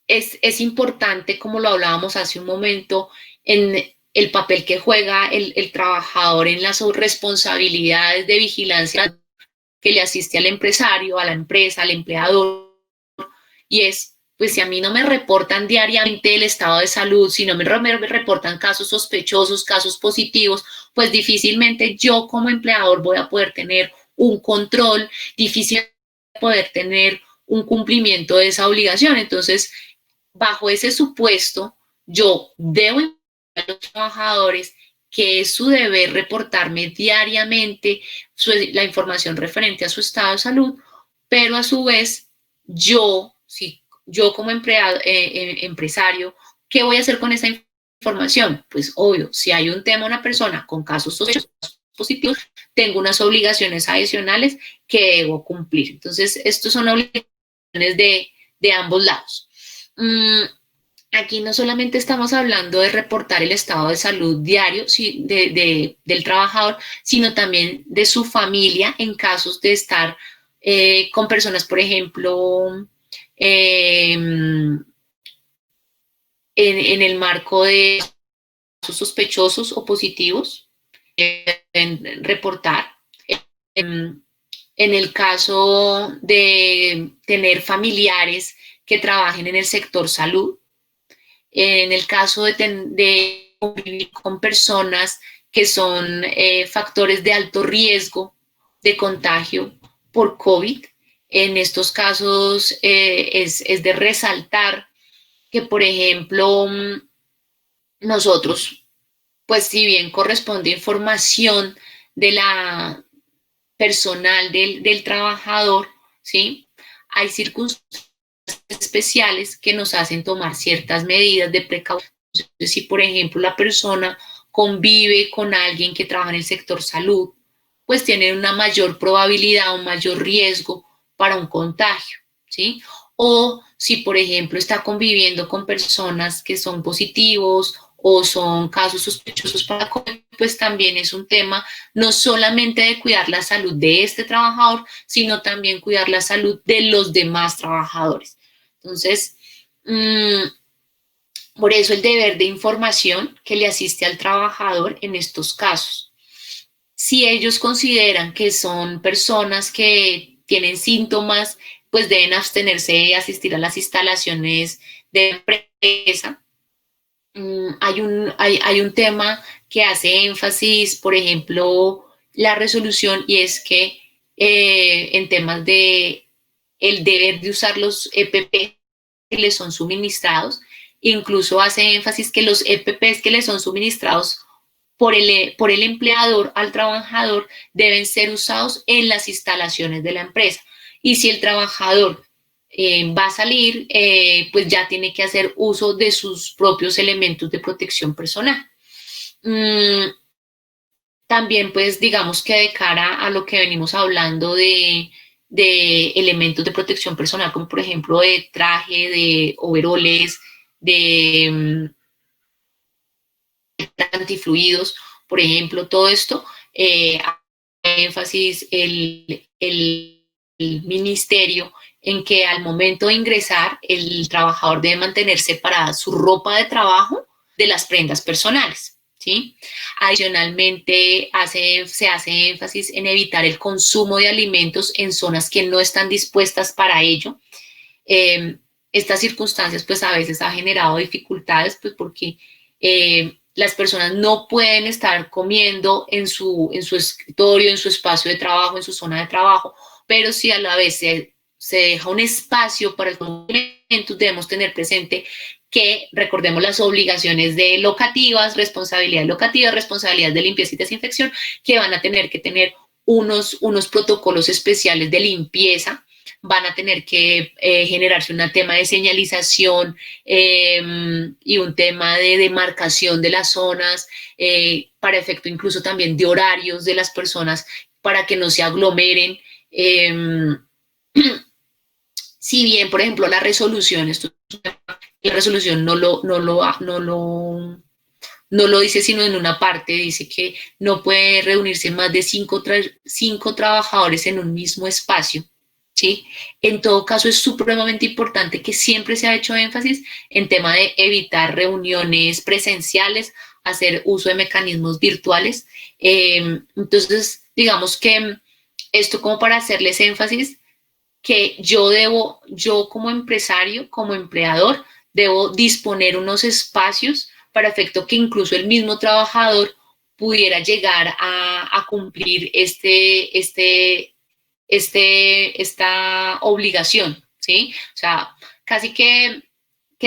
Es importante, como lo hablábamos hace un momento, en el papel que juega el trabajador en las responsabilidades de vigilancia que le asiste al empresario, a la empresa, al empleador, y es, pues si a mí no me reportan diariamente el estado de salud, si no me reportan casos sospechosos, casos positivos, pues difícilmente yo como empleador voy a poder tener un control, difícilmente poder tener un cumplimiento de esa obligación. Entonces, bajo ese supuesto, yo debo informar a los trabajadores que es su deber reportarme diariamente la información referente a su estado de salud, pero a su vez, yo como empresario, ¿qué voy a hacer con esa información? Pues obvio, si hay un tema, una persona con casos sospechosos positivos, tengo unas obligaciones adicionales que debo cumplir. Entonces, estos son obligaciones de ambos lados. Aquí no solamente estamos hablando de reportar el estado de salud diario del trabajador, sino también de su familia en casos de estar con personas, por ejemplo, en el marco de casos sospechosos o positivos, reportar. En el caso de tener familiares que trabajen en el sector salud, en el caso de convivir con personas que son factores de alto riesgo de contagio por COVID. En estos casos es de resaltar que, por ejemplo, nosotros, pues si bien corresponde información de la personal del trabajador, ¿sí? Hay circunstancias especiales que nos hacen tomar ciertas medidas de precaución. Si, por ejemplo, la persona convive con alguien que trabaja en el sector salud, pues tiene una mayor probabilidad, un mayor riesgo para un contagio, ¿sí? O si, por ejemplo, está conviviendo con personas que son positivos o son casos sospechosos para COVID, pues también es un tema no solamente de cuidar la salud de este trabajador, sino también cuidar la salud de los demás trabajadores. Entonces, por eso el deber de información que le asiste al trabajador en estos casos. Si ellos consideran que son personas que tienen síntomas, pues deben abstenerse de asistir a las instalaciones de empresa. Hay un tema que hace énfasis, por ejemplo, la resolución, y es que en temas de el deber de usar los EPP que les son suministrados, incluso hace énfasis que los EPPs que les son suministrados por el empleador al trabajador deben ser usados en las instalaciones de la empresa. Y si el trabajador va a salir, pues ya tiene que hacer uso de sus propios elementos de protección personal. También, pues, digamos que de cara a lo que venimos hablando de de elementos de protección personal, como por ejemplo de traje, de overoles, de antifluidos, por ejemplo, todo esto, énfasis el ministerio en que al momento de ingresar el trabajador debe mantener separada su ropa de trabajo de las prendas personales, ¿sí? Adicionalmente, se hace énfasis en evitar el consumo de alimentos en zonas que no están dispuestas para ello. Estas circunstancias pues a veces ha generado dificultades pues porque las personas no pueden estar comiendo en su escritorio, en su espacio de trabajo, en su zona de trabajo, pero si a la vez se deja un espacio para el consumo, debemos tener presente que recordemos las obligaciones de locativas, responsabilidades de limpieza y desinfección, que van a tener que tener unos protocolos especiales de limpieza, van a tener que generarse un tema de señalización y un tema de demarcación de las zonas, para efecto incluso también de horarios de las personas para que no se aglomeren. Si bien, por ejemplo, la resolución no lo dice sino en una parte, dice que no puede reunirse más de cinco trabajadores en un mismo espacio, ¿sí? En todo caso, es supremamente importante que siempre se ha hecho énfasis en tema de evitar reuniones presenciales, hacer uso de mecanismos virtuales. Entonces, digamos que esto como para hacerles énfasis, que yo como empresario, como empleador, debo disponer unos espacios para efecto que incluso el mismo trabajador pudiera llegar a cumplir esta obligación, ¿sí? O sea, casi que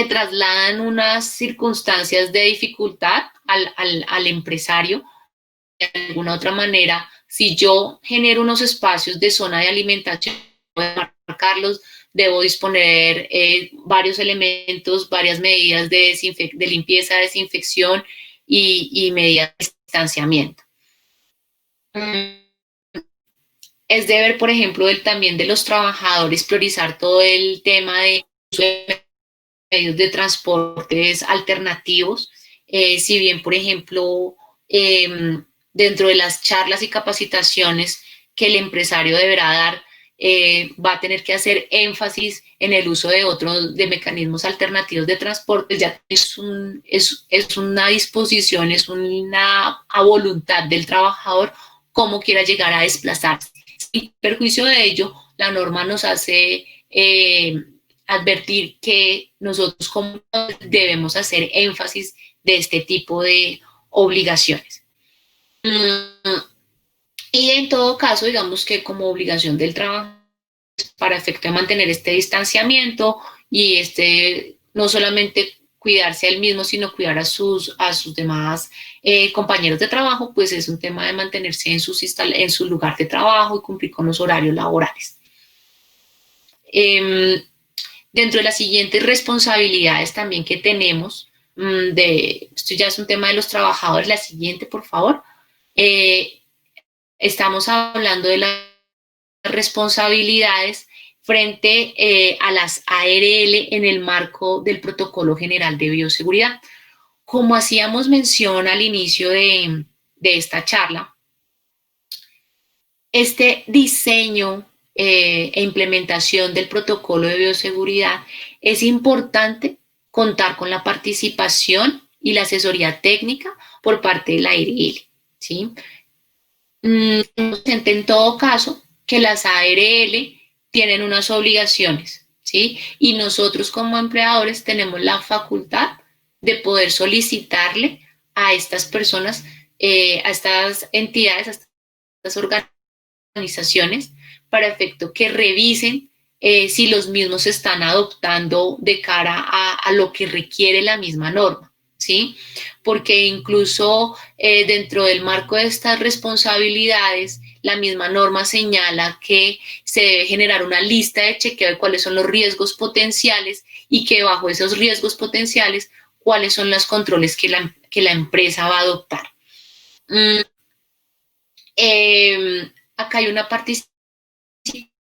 trasladan unas circunstancias de dificultad al empresario. De alguna otra manera, si yo genero unos espacios de zona de alimentación, marcarlos, debo disponer varios elementos, varias medidas de limpieza, desinfección y medidas de distanciamiento. Es deber, por ejemplo, también de los trabajadores priorizar todo el tema de medios de transportes alternativos. Si bien, por ejemplo, dentro de las charlas y capacitaciones que el empresario deberá dar, va a tener que hacer énfasis en el uso de mecanismos alternativos de transporte, ya que es una disposición, es una voluntad del trabajador cómo quiera llegar a desplazarse. Sin perjuicio de ello, la norma nos hace advertir que nosotros como debemos hacer énfasis de este tipo de obligaciones. Y en todo caso, digamos que como obligación del trabajo, para efecto de mantener este distanciamiento y no solamente cuidarse a él mismo, sino cuidar a sus demás compañeros de trabajo, pues es un tema de mantenerse en su lugar de trabajo y cumplir con los horarios laborales. Dentro de las siguientes responsabilidades también que tenemos, esto ya es un tema de los trabajadores, la siguiente, por favor. Estamos hablando de las responsabilidades frente a las ARL en el marco del Protocolo General de Bioseguridad. Como hacíamos mención al inicio de esta charla, este diseño e implementación del protocolo de bioseguridad es importante contar con la participación y la asesoría técnica por parte de la ARL, ¿sí? En todo caso, que las ARL tienen unas obligaciones, ¿sí? Y nosotros como empleadores tenemos la facultad de poder solicitarle a estas personas, a estas entidades, a estas organizaciones, para efecto que revisen si los mismos se están adoptando de cara a lo que requiere la misma norma, ¿sí? Porque incluso dentro del marco de estas responsabilidades, la misma norma señala que se debe generar una lista de chequeo de cuáles son los riesgos potenciales y que bajo esos riesgos potenciales, cuáles son los controles que la empresa va a adoptar. Acá hay una participación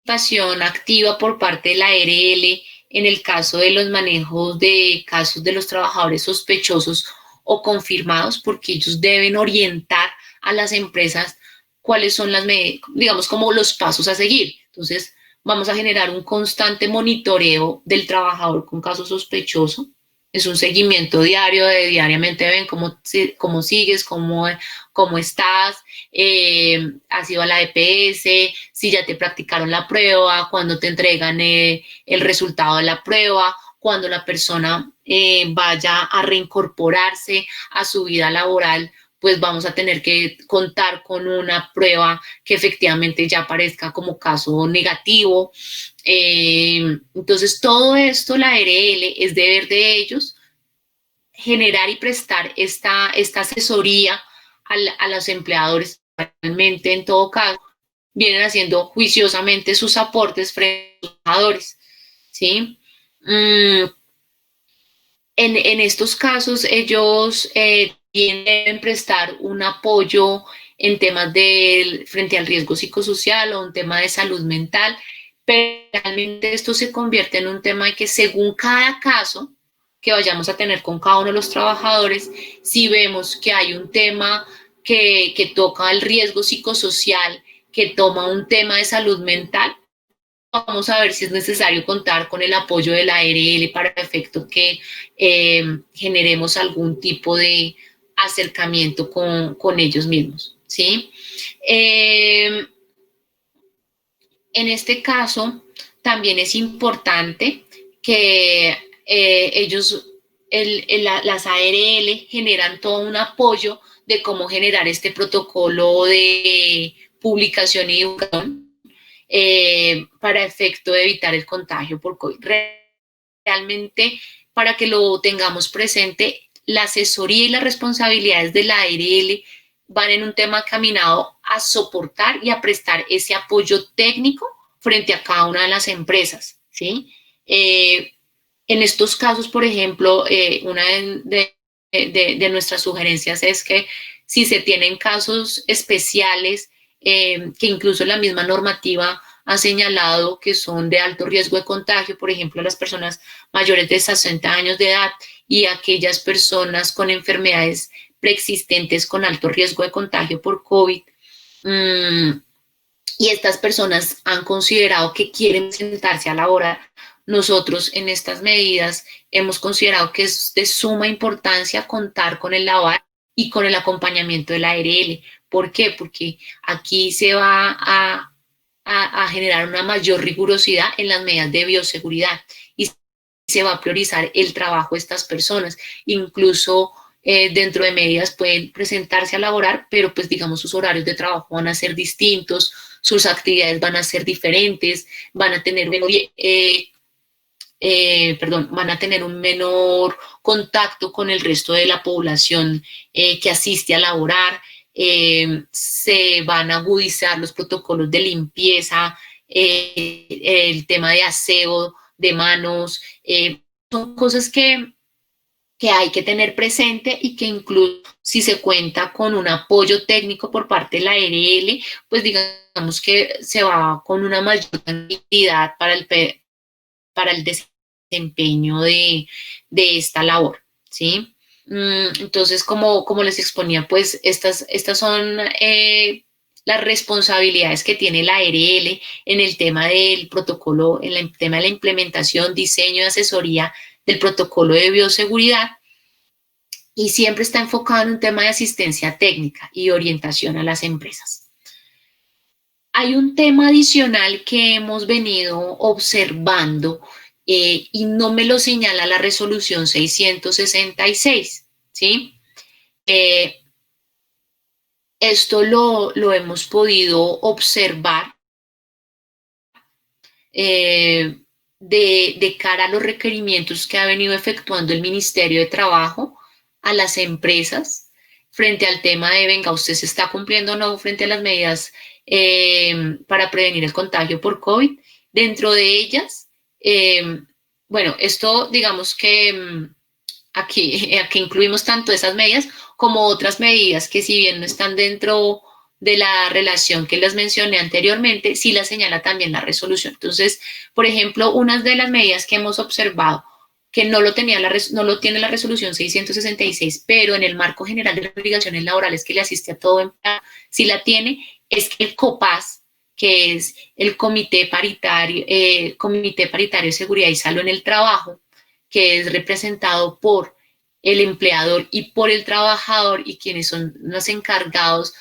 participación activa por parte de la ARL en el caso de los manejos de casos de los trabajadores sospechosos o confirmados, porque ellos deben orientar a las empresas cuáles son las, digamos, como los pasos a seguir. Entonces, vamos a generar un constante monitoreo del trabajador con caso sospechoso. Es un seguimiento diario, diariamente ven cómo sigues, cómo estás, has ido a la EPS, si ya te practicaron la prueba, cuando te entregan el resultado de la prueba, cuando la persona vaya a reincorporarse a su vida laboral, pues vamos a tener que contar con una prueba que efectivamente ya aparezca como caso negativo. Entonces, todo esto, la ARL, es deber de ellos generar y prestar esta asesoría a los empleadores. Realmente, en todo caso, vienen haciendo juiciosamente sus aportes frente a los trabajadores, ¿sí? En estos casos, ellos deben prestar un apoyo en temas frente al riesgo psicosocial o un tema de salud mental, pero realmente esto se convierte en un tema de que según cada caso que vayamos a tener con cada uno de los trabajadores, si vemos que hay un tema que toca el riesgo psicosocial, que toma un tema de salud mental, vamos a ver si es necesario contar con el apoyo de la ARL para efecto que generemos algún tipo de acercamiento con ellos mismos, ¿sí? En este caso, también es importante que las ARL generan todo un apoyo de cómo generar este protocolo de publicación y educación para efecto de evitar el contagio por COVID. Realmente, para que lo tengamos presente, la asesoría y las responsabilidades de la ARL van en un tema caminado a soportar y a prestar ese apoyo técnico frente a cada una de las empresas, ¿sí? En estos casos, por ejemplo, una de nuestras sugerencias es que si se tienen casos especiales, que incluso la misma normativa ha señalado que son de alto riesgo de contagio, por ejemplo, las personas mayores de 60 años de edad y aquellas personas con enfermedades preexistentes con alto riesgo de contagio por COVID. Y estas personas han considerado que quieren sentarse a laborar. Nosotros en estas medidas hemos considerado que es de suma importancia contar con el laboral y con el acompañamiento de la ARL. ¿Por qué? Porque aquí se va a generar una mayor rigurosidad en las medidas de bioseguridad y se va a priorizar el trabajo de estas personas. Incluso dentro de medidas pueden presentarse a laborar, pero pues digamos sus horarios de trabajo van a ser distintos, sus actividades van a ser diferentes, van a tener van a tener un menor contacto con el resto de la población que asiste a laborar. Se van a agudizar los protocolos de limpieza, el tema de aseo de manos, son cosas que hay que tener presente y que incluso si se cuenta con un apoyo técnico por parte de la ARL, pues digamos que se va con una mayor tranquilidad para el desempeño de esta labor, ¿sí? Entonces, como les exponía, pues estas son las responsabilidades que tiene la ARL en el tema del protocolo, en el tema de la implementación, diseño y asesoría del protocolo de bioseguridad, y siempre está enfocado en un tema de asistencia técnica y orientación a las empresas. Hay un tema adicional que hemos venido observando y no me lo señala la resolución 666, ¿sí? Esto lo hemos podido observar de cara a los requerimientos que ha venido efectuando el Ministerio de Trabajo a las empresas frente al tema de, venga, usted se está cumpliendo o no frente a las medidas para prevenir el contagio por COVID. Dentro de ellas, bueno, esto digamos que aquí incluimos tanto esas medidas como otras medidas que si bien no están dentro de la relación que les mencioné anteriormente, sí la señala también la resolución. Entonces, por ejemplo, una de las medidas que hemos observado que no lo tiene la resolución 666, pero en el marco general de las obligaciones laborales que le asiste a todo empleado, sí la tiene, es que el COPAS, que es el Comité Paritario de Seguridad y Salud en el Trabajo, que es representado por el empleador y por el trabajador, y quienes son los encargados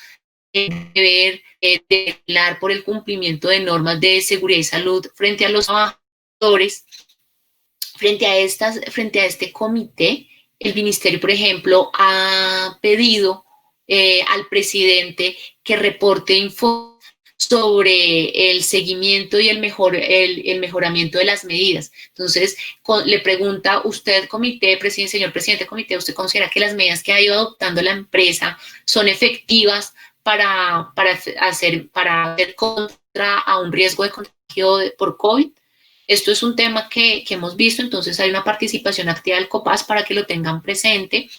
de velar por el cumplimiento de normas de seguridad y salud frente a los trabajadores. Frente a este comité, el ministerio, por ejemplo, ha pedido al presidente que reporte informe sobre el seguimiento y el mejoramiento de las medidas. Entonces, le pregunta usted, comité, señor presidente comité, ¿usted considera que las medidas que ha ido adoptando la empresa son efectivas para hacer contra a un riesgo de contagio por COVID? Esto es un tema que hemos visto, entonces hay una participación activa del COPAS para que lo tengan presente.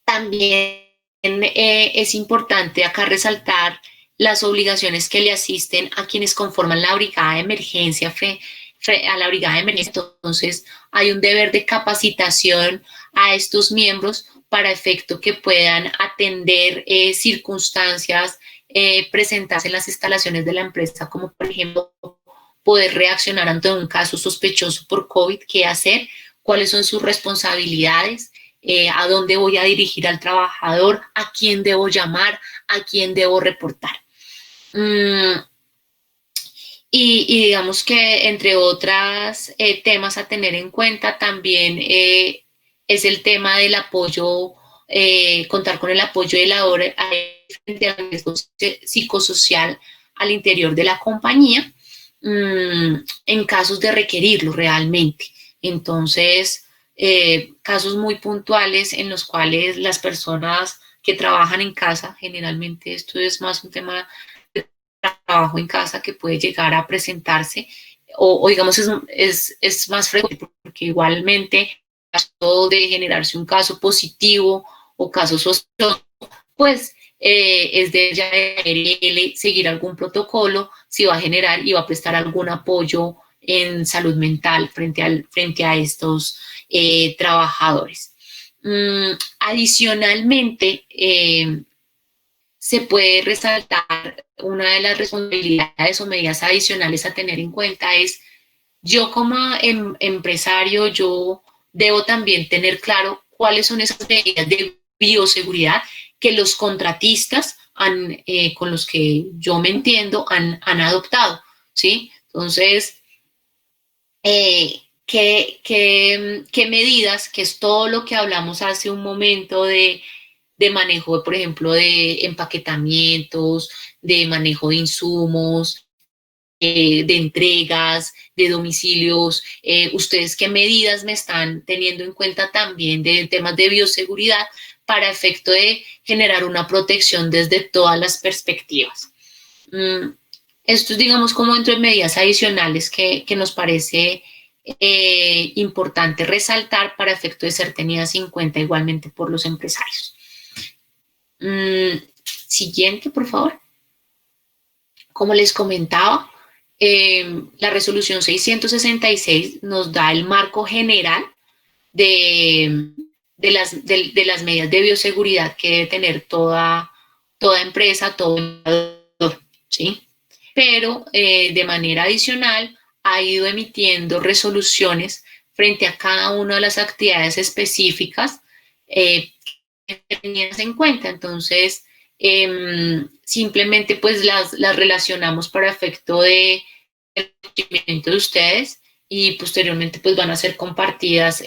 También es importante acá resaltar las obligaciones que le asisten a quienes conforman la brigada de emergencia a la brigada de emergencia. Entonces hay un deber de capacitación a estos miembros para efecto que puedan atender circunstancias presentadas en las instalaciones de la empresa, como por ejemplo poder reaccionar ante un caso sospechoso por COVID, qué hacer, cuáles son sus responsabilidades, a dónde voy a dirigir al trabajador, a quién debo llamar, a quién debo reportar. Y digamos que entre otros temas a tener en cuenta también es el tema del apoyo, contar con el apoyo de la hora frente al riesgo psicosocial al interior de la compañía, en casos de requerirlo realmente. Entonces, casos muy puntuales en los cuales las personas que trabajan en casa, generalmente esto es más un tema de trabajo en casa que puede llegar a presentarse, o digamos es más frecuente, porque igualmente caso de generarse un caso positivo o caso sospechoso, pues es de ella seguir algún protocolo si va a generar y va a prestar algún apoyo en salud mental frente a estos trabajadores. Adicionalmente, se puede resaltar una de las responsabilidades o medidas adicionales a tener en cuenta es, yo como empresario, yo debo también tener claro cuáles son esas medidas de bioseguridad que los contratistas con los que yo me entiendo han adoptado, ¿sí? Entonces, ¿qué medidas, que es todo lo que hablamos hace un momento de manejo, por ejemplo, de empaquetamientos, de manejo de insumos, de entregas, de domicilios, ustedes qué medidas me están teniendo en cuenta también de temas de bioseguridad para efecto de generar una protección desde todas las perspectivas? Esto es, digamos, como entre medidas adicionales que nos parece importante resaltar para efecto de ser tenidas en cuenta igualmente por los empresarios. Siguiente, por favor. Como les comentaba, la resolución 666 nos da el marco general de las medidas de bioseguridad que debe tener toda empresa, todo empleador, ¿sí? Pero de manera adicional ha ido emitiendo resoluciones frente a cada una de las actividades específicas tenidas en cuenta. Entonces, simplemente pues las relacionamos para efecto de conocimiento de ustedes y posteriormente pues van a ser compartidas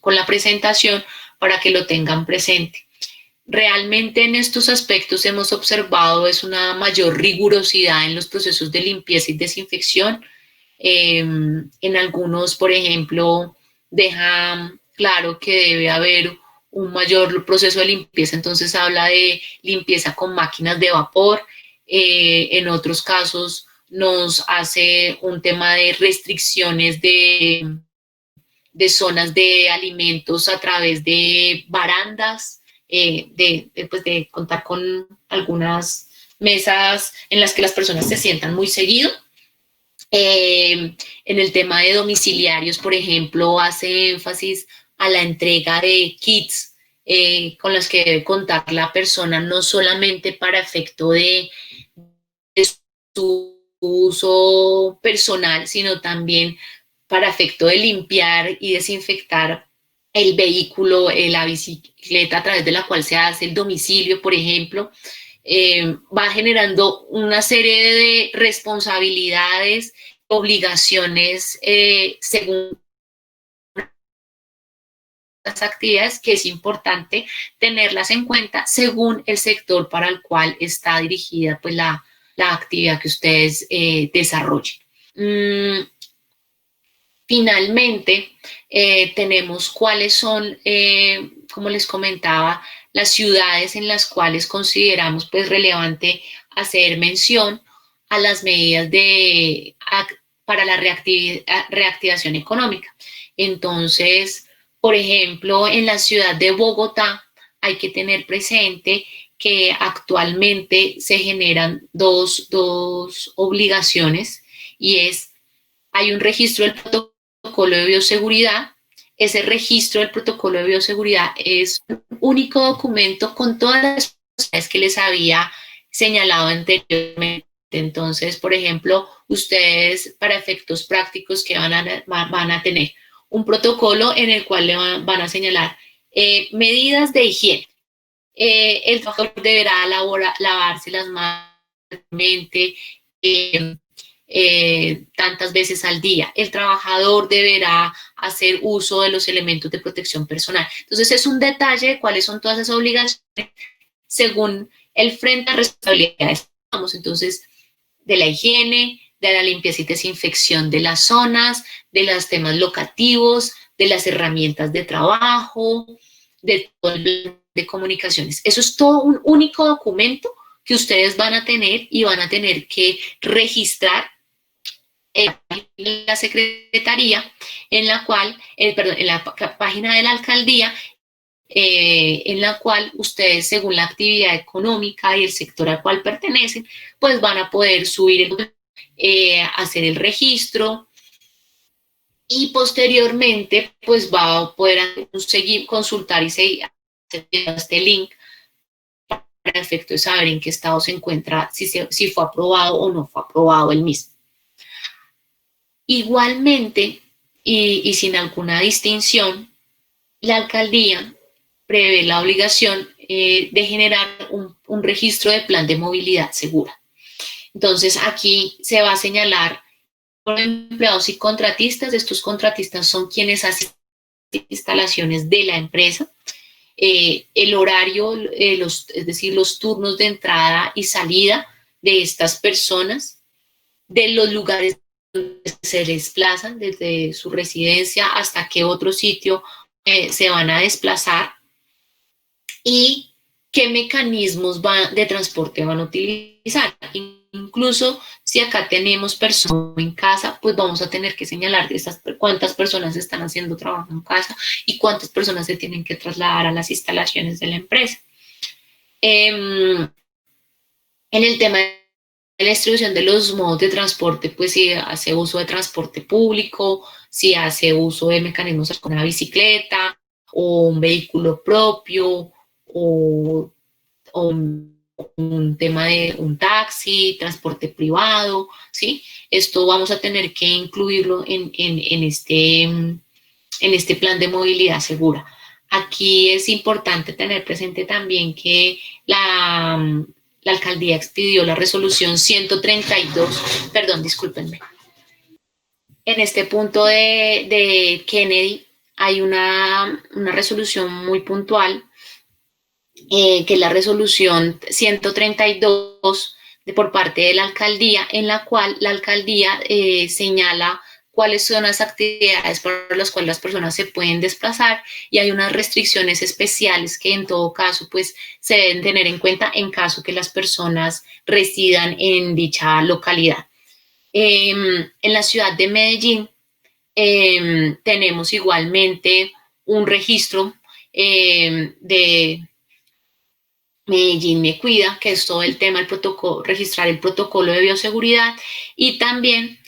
con la presentación para que lo tengan presente. Realmente en estos aspectos hemos observado es una mayor rigurosidad en los procesos de limpieza y desinfección. En algunos, por ejemplo, deja claro que debe haber un mayor proceso de limpieza, entonces habla de limpieza con máquinas de vapor. En otros casos nos hace un tema de restricciones de zonas de alimentos a través de barandas, pues de contar con algunas mesas en las que las personas se sientan muy seguido. En el tema de domiciliarios, por ejemplo, hace énfasis a la entrega de kits con los que debe contar la persona, no solamente para efecto de su uso personal, sino también para efecto de limpiar y desinfectar el vehículo, la bicicleta a través de la cual se hace el domicilio, por ejemplo. Va generando una serie de responsabilidades, obligaciones según las actividades, que es importante tenerlas en cuenta según el sector para el cual está dirigida pues la actividad que ustedes desarrollen. Finalmente, tenemos cuáles son, como les comentaba, las ciudades en las cuales consideramos pues relevante hacer mención a las medidas para la reactivación económica. Entonces, por ejemplo, en la ciudad de Bogotá hay que tener presente que actualmente se generan dos obligaciones, y hay un registro del protocolo de bioseguridad. Ese registro del protocolo de bioseguridad es un único documento con todas las cosas que les había señalado anteriormente. Entonces, por ejemplo, ustedes para efectos prácticos que van a tener un protocolo en el cual le van a señalar medidas de higiene. El trabajador deberá lavarse las manos tantas veces al día. El trabajador deberá hacer uso de los elementos de protección personal. Entonces, es un detalle de cuáles son todas esas obligaciones según el frente a responsabilidades. Entonces, de la higiene, de la limpieza y desinfección de las zonas, de los temas locativos, de las herramientas de trabajo, de todo el de comunicaciones. Eso es todo un único documento que ustedes van a tener y van a tener que registrar en la secretaría, en la cual, en la página de la alcaldía, en la cual ustedes, según la actividad económica y el sector al cual pertenecen, pues van a poder subir, hacer el registro, y posteriormente pues va a poder consultar y seguir este link para efecto de saber en qué estado se encuentra, si fue aprobado o no fue aprobado el mismo. Igualmente, y sin alguna distinción, la alcaldía prevé la obligación de generar un registro de plan de movilidad segura. Entonces, aquí se va a señalar por empleados y contratistas. Estos contratistas son quienes hacen instalaciones de la empresa, el horario, es decir, los turnos de entrada y salida de estas personas, de los lugares donde se desplazan, desde su residencia hasta qué otro sitio se van a desplazar, y qué mecanismos de transporte van a utilizar. Incluso si acá tenemos personas en casa, pues vamos a tener que señalar cuántas personas están haciendo trabajo en casa y cuántas personas se tienen que trasladar a las instalaciones de la empresa. En el tema de la distribución de los modos de transporte, pues si hace uso de transporte público, si hace uso de mecanismos con una bicicleta o un vehículo propio, o un tema de un taxi, transporte privado, ¿sí? Esto vamos a tener que incluirlo en este plan de movilidad segura. Aquí es importante tener presente también que la alcaldía expidió la resolución 132, perdón, discúlpenme. En este punto de Kennedy hay una resolución muy puntual, que es la resolución 132 por parte de la alcaldía, en la cual la alcaldía señala cuáles son las actividades para las cuales las personas se pueden desplazar, y hay unas restricciones especiales que en todo caso pues se deben tener en cuenta en caso que las personas residan en dicha localidad. En la ciudad de Medellín tenemos igualmente un registro de Medellín Me Cuida, que es todo el tema del protocolo, registrar el protocolo de bioseguridad y también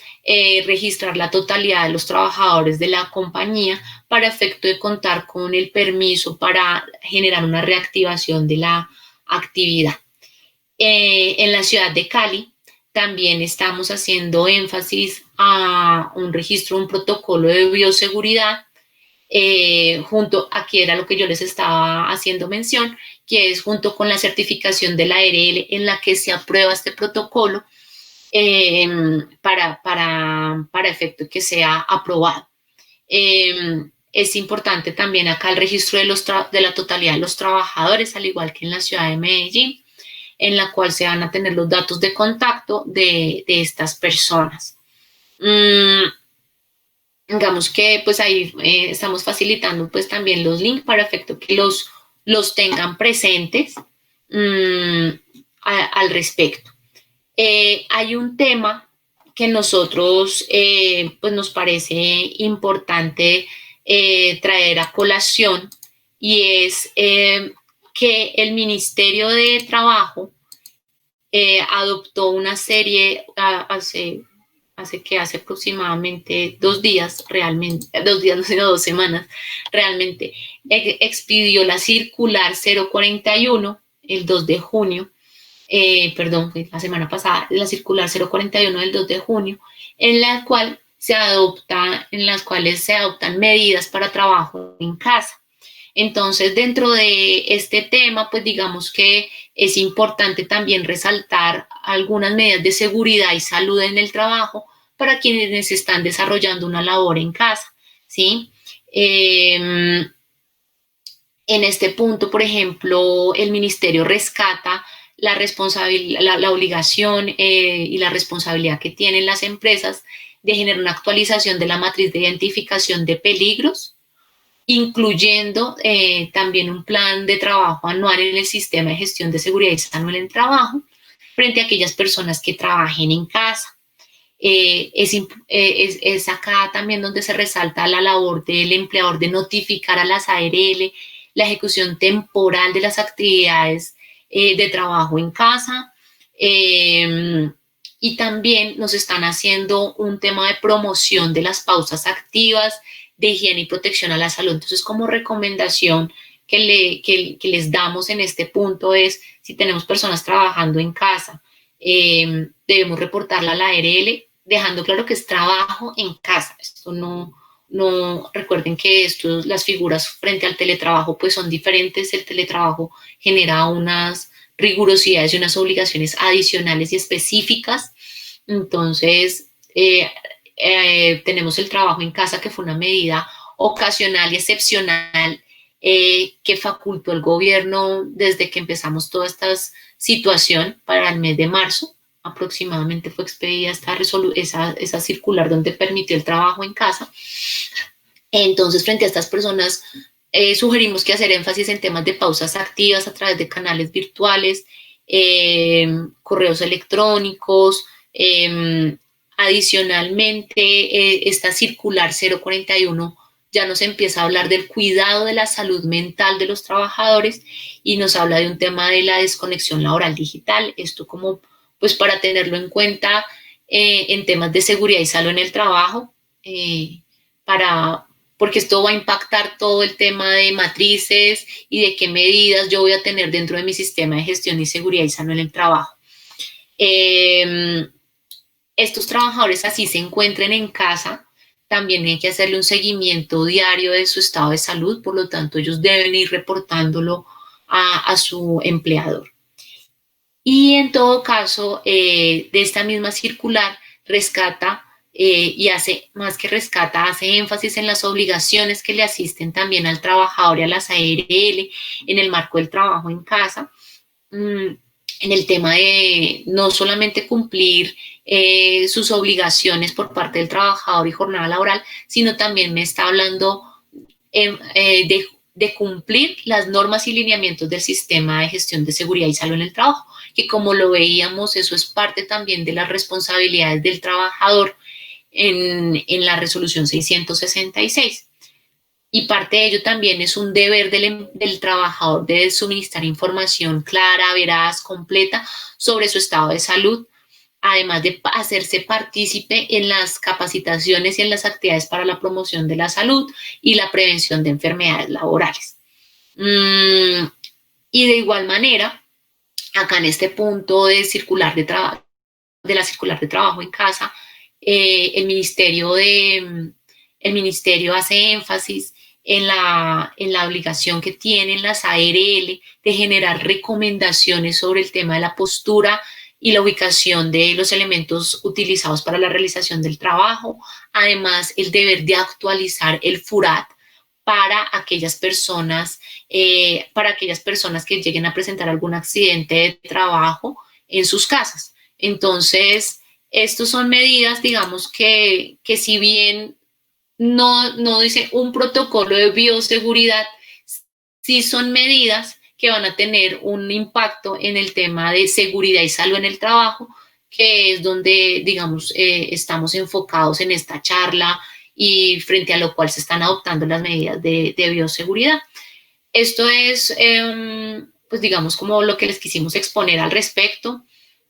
registrar la totalidad de los trabajadores de la compañía para efecto de contar con el permiso para generar una reactivación de la actividad. En la ciudad de Cali también estamos haciendo énfasis a un registro, un protocolo de bioseguridad. Aquí era lo que yo les estaba haciendo mención, que es junto con la certificación de la ARL en la que se aprueba este protocolo para efecto de que sea aprobado. Es importante también acá el registro de la totalidad de los trabajadores, al igual que en la ciudad de Medellín, en la cual se van a tener los datos de contacto de estas personas. Digamos que pues ahí estamos facilitando pues también los links para efecto que los tengan presentes al respecto. Hay un tema que nosotros pues nos parece importante traer a colación y es que el Ministerio de Trabajo adoptó una serie hace aproximadamente 2 días, realmente, 2 días, no sino 2 semanas, realmente, expidió la circular 041 el 2 de junio, perdón, la semana pasada, la circular 041 del 2 de junio, en las cuales se adoptan medidas para trabajo en casa. Entonces, dentro de este tema, pues digamos que es importante también resaltar algunas medidas de seguridad y salud en el trabajo para quienes están desarrollando una labor en casa, ¿sí? En este punto, por ejemplo, el ministerio rescata la obligación y la responsabilidad que tienen las empresas de generar una actualización de la matriz de identificación de peligros, incluyendo también un plan de trabajo anual en el sistema de gestión de seguridad y salud en el trabajo frente a aquellas personas que trabajen en casa. Es acá también donde se resalta la labor del empleador de notificar a las ARL la ejecución temporal de las actividades de trabajo en casa. Y también nos están haciendo un tema de promoción de las pausas activas de higiene y protección a la salud. Entonces, como recomendación que les damos en este punto es, si tenemos personas trabajando en casa, debemos reportarla a la ARL, dejando claro que es trabajo en casa. Esto no recuerden que las figuras frente al teletrabajo pues son diferentes. El teletrabajo genera unas rigurosidades y unas obligaciones adicionales y específicas. Entonces, tenemos el trabajo en casa, que fue una medida ocasional y excepcional que facultó el gobierno desde que empezamos toda esta situación para el mes de marzo. Aproximadamente fue expedida esa circular donde permitió el trabajo en casa. Entonces, frente a estas personas, sugerimos que hacer énfasis en temas de pausas activas a través de canales virtuales, correos electrónicos. Adicionalmente, esta circular 041 ya nos empieza a hablar del cuidado de la salud mental de los trabajadores y nos habla de un tema de la desconexión laboral digital. Esto como pues para tenerlo en cuenta en temas de seguridad y salud en el trabajo, porque esto va a impactar todo el tema de matrices y de qué medidas yo voy a tener dentro de mi sistema de gestión y seguridad y salud en el trabajo. Estos trabajadores, así se encuentren en casa, también hay que hacerle un seguimiento diario de su estado de salud, por lo tanto ellos deben ir reportándolo a su empleador. Y en todo caso, de esta misma circular, rescata y hace, más que rescata, hace énfasis en las obligaciones que le asisten también al trabajador y a las ARL en el marco del trabajo en casa, en el tema de no solamente cumplir sus obligaciones por parte del trabajador y jornada laboral, sino también me está hablando de cumplir las normas y lineamientos del sistema de gestión de seguridad y salud en el trabajo, que como lo veíamos, eso es parte también de las responsabilidades del trabajador en la resolución 666. y parte de ello también es un deber del trabajador de suministrar información clara, veraz, completa sobre su estado de salud, además de hacerse partícipe en las capacitaciones y en las actividades para la promoción de la salud y la prevención de enfermedades laborales. Y de igual manera, acá en este punto de la circular de trabajo en casa, el ministerio hace énfasis en la obligación que tienen las ARL de generar recomendaciones sobre el tema de la postura y la ubicación de los elementos utilizados para la realización del trabajo. Además, el deber de actualizar el FURAT para aquellas personas que lleguen a presentar algún accidente de trabajo en sus casas. Entonces, estas son medidas, digamos, que si bien no dice un protocolo de bioseguridad, sí son medidas que van a tener un impacto en el tema de seguridad y salud en el trabajo, que es donde, digamos, estamos enfocados en esta charla y frente a lo cual se están adoptando las medidas de bioseguridad. Esto es, pues digamos, como lo que les quisimos exponer al respecto.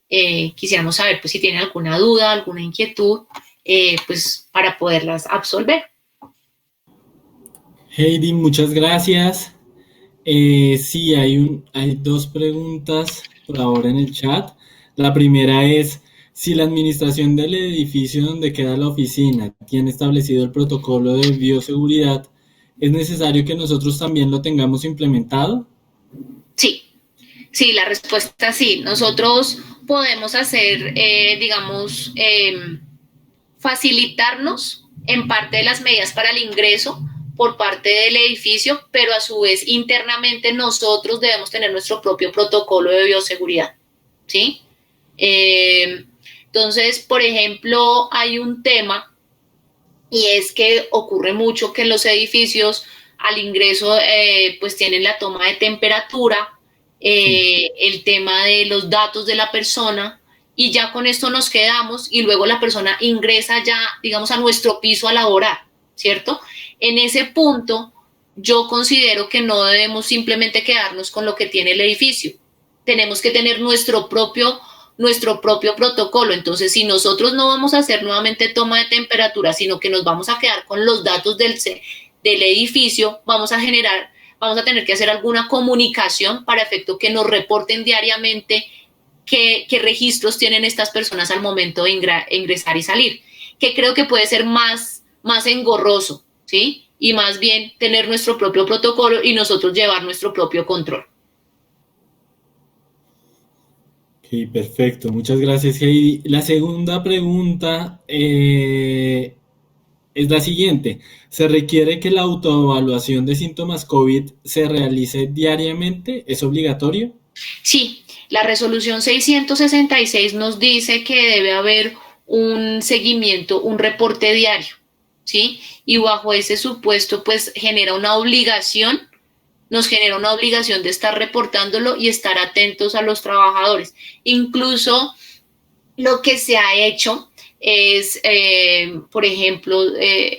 Quisiéramos saber pues, si tienen alguna duda, alguna inquietud, pues para poderlas absolver. Heidi, muchas gracias. Sí, hay dos preguntas por ahora en el chat. La primera es, si la administración del edificio donde queda la oficina tiene establecido el protocolo de bioseguridad, ¿es necesario que nosotros también lo tengamos implementado? Sí, la respuesta sí. Nosotros podemos hacer, digamos, facilitarnos en parte de las medidas para el ingreso por parte del edificio, pero a su vez internamente nosotros debemos tener nuestro propio protocolo de bioseguridad, ¿sí? Entonces, por ejemplo, hay un tema y es que ocurre mucho que en los edificios al ingreso pues tienen la toma de temperatura, el tema de los datos de la persona y ya con esto nos quedamos y luego la persona ingresa ya, digamos, a nuestro piso a laborar, ¿cierto? En ese punto yo considero que no debemos simplemente quedarnos con lo que tiene el edificio. Tenemos que tener nuestro propio protocolo. Entonces, si nosotros no vamos a hacer nuevamente toma de temperatura, sino que nos vamos a quedar con los datos del edificio, vamos a tener que hacer alguna comunicación para efecto que nos reporten diariamente qué registros tienen estas personas al momento de ingresar y salir, que creo que puede ser más engorroso, ¿sí? Y más bien tener nuestro propio protocolo y nosotros llevar nuestro propio control. Ok, perfecto. Muchas gracias, Heidi. La segunda pregunta es la siguiente. ¿Se requiere que la autoevaluación de síntomas COVID se realice diariamente? ¿Es obligatorio? Sí, la resolución 666 nos dice que debe haber un seguimiento, un reporte diario, ¿sí? Y bajo ese supuesto, pues nos genera una obligación de estar reportándolo y estar atentos a los trabajadores. Incluso lo que se ha hecho es, por ejemplo,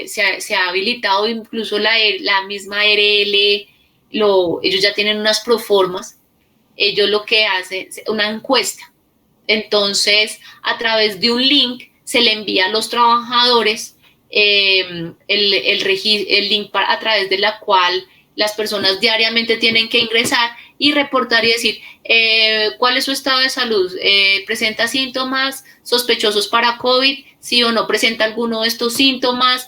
se ha habilitado incluso la misma ARL, ellos ya tienen unas proformas, ellos lo que hacen es una encuesta. Entonces, a través de un link se le envía a los trabajadores el link a través de la cual las personas diariamente tienen que ingresar y reportar y decir cuál es su estado de salud, presenta síntomas sospechosos para COVID, sí o no presenta alguno de estos síntomas,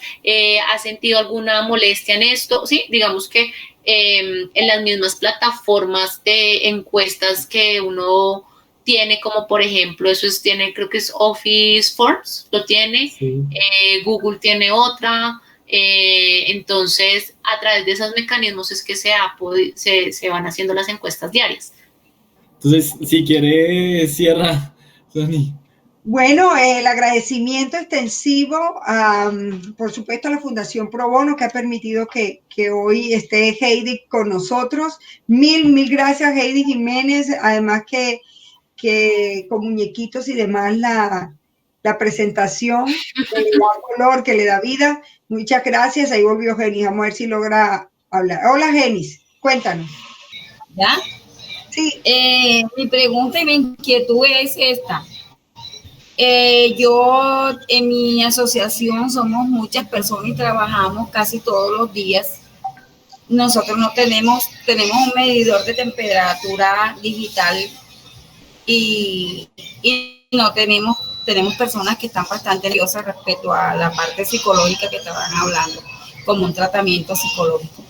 ha sentido alguna molestia en esto, sí, digamos que en las mismas plataformas de encuestas que uno tiene, como por ejemplo, creo que es Office Forms, lo tiene, sí. Google tiene otra. Entonces, a través de esos mecanismos es que se van haciendo las encuestas diarias. Entonces, si quiere, cierra, Dani. Bueno, el agradecimiento extensivo, por supuesto, a la Fundación Pro Bono, que ha permitido que hoy esté Heidi con nosotros. Mil gracias, Heidi Jiménez. Además que con muñequitos y demás la presentación, que le da color, que le da vida. Muchas gracias. Ahí volvió Genis. Vamos a ver si logra hablar. Hola, Genis. Cuéntanos. ¿Ya? Sí. Mi pregunta y mi inquietud es esta. Yo en mi asociación somos muchas personas y trabajamos casi todos los días. Nosotros no tenemos un medidor de temperatura digital y no tenemos personas que están bastante nerviosas respecto a la parte psicológica que estaban hablando, como un tratamiento psicológico.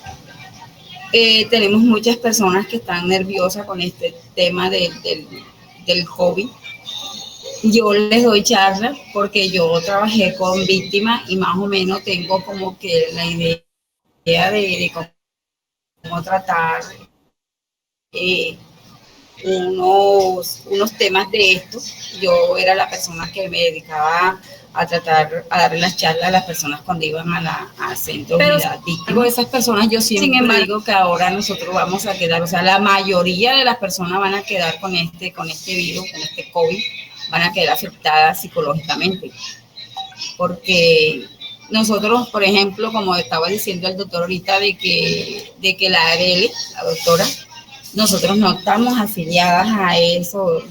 Tenemos muchas personas que están nerviosas con este tema del COVID. Yo les doy charlas porque yo trabajé con víctimas y más o menos tengo como que la idea de cómo tratar unos temas de esto. Yo era la persona que me dedicaba a darle las charlas a las personas cuando iban al centro de unidad víctima. Esas personas, yo siempre digo que ahora nosotros vamos a quedar, o sea, la mayoría de las personas van a quedar con este virus, con este COVID, van a quedar afectadas psicológicamente. Porque nosotros, por ejemplo, como estaba diciendo el doctor ahorita, de que la ARL, la doctora, nosotros no estamos afiliadas a eso,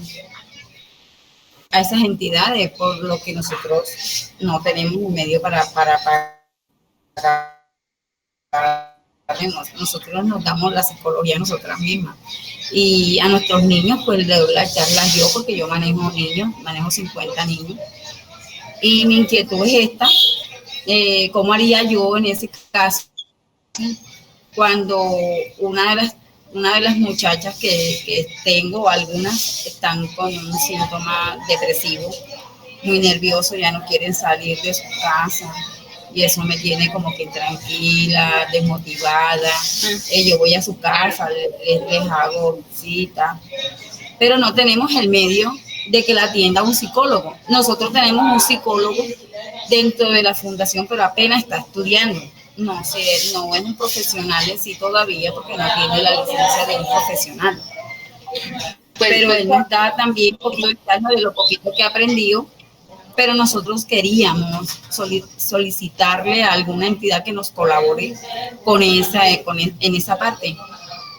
a esas entidades, por lo que nosotros no tenemos un medio para nosotros nos damos la psicología nosotras mismas. Y a nuestros niños, pues le doy las charlas yo, porque yo manejo niños, manejo 50 niños. Y mi inquietud es esta, ¿cómo haría yo en ese caso cuando una de las muchachas que tengo, algunas están con un síntoma depresivo, muy nervioso, ya no quieren salir de su casa y eso me tiene como que tranquila, desmotivada. Yo voy a su casa, les hago visita, pero no tenemos el medio de que la atienda un psicólogo. Nosotros tenemos un psicólogo dentro de la fundación, pero apenas está estudiando. No sé, no es un profesional en sí todavía porque no tiene la licencia de un profesional. Pero él nos da también un poquito de lo poquito que ha aprendido, pero nosotros queríamos solicitarle a alguna entidad que nos colabore en esa parte.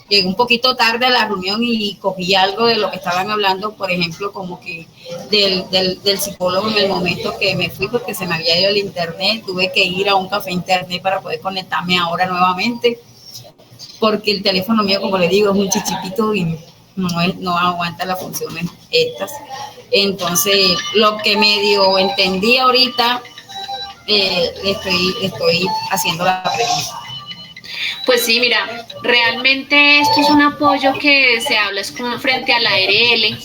Llegué un poquito tarde a la reunión y cogí algo de lo que estaban hablando, por ejemplo, como que del psicólogo en el momento que me fui porque se me había ido el internet, tuve que ir a un café internet para poder conectarme ahora nuevamente, porque el teléfono mío, como le digo, es un chichipito y no aguanta las funciones estas. Entonces, lo que medio entendí ahorita, estoy haciendo la pregunta. Pues sí, mira, realmente esto es un apoyo que se habla es como frente a la ARL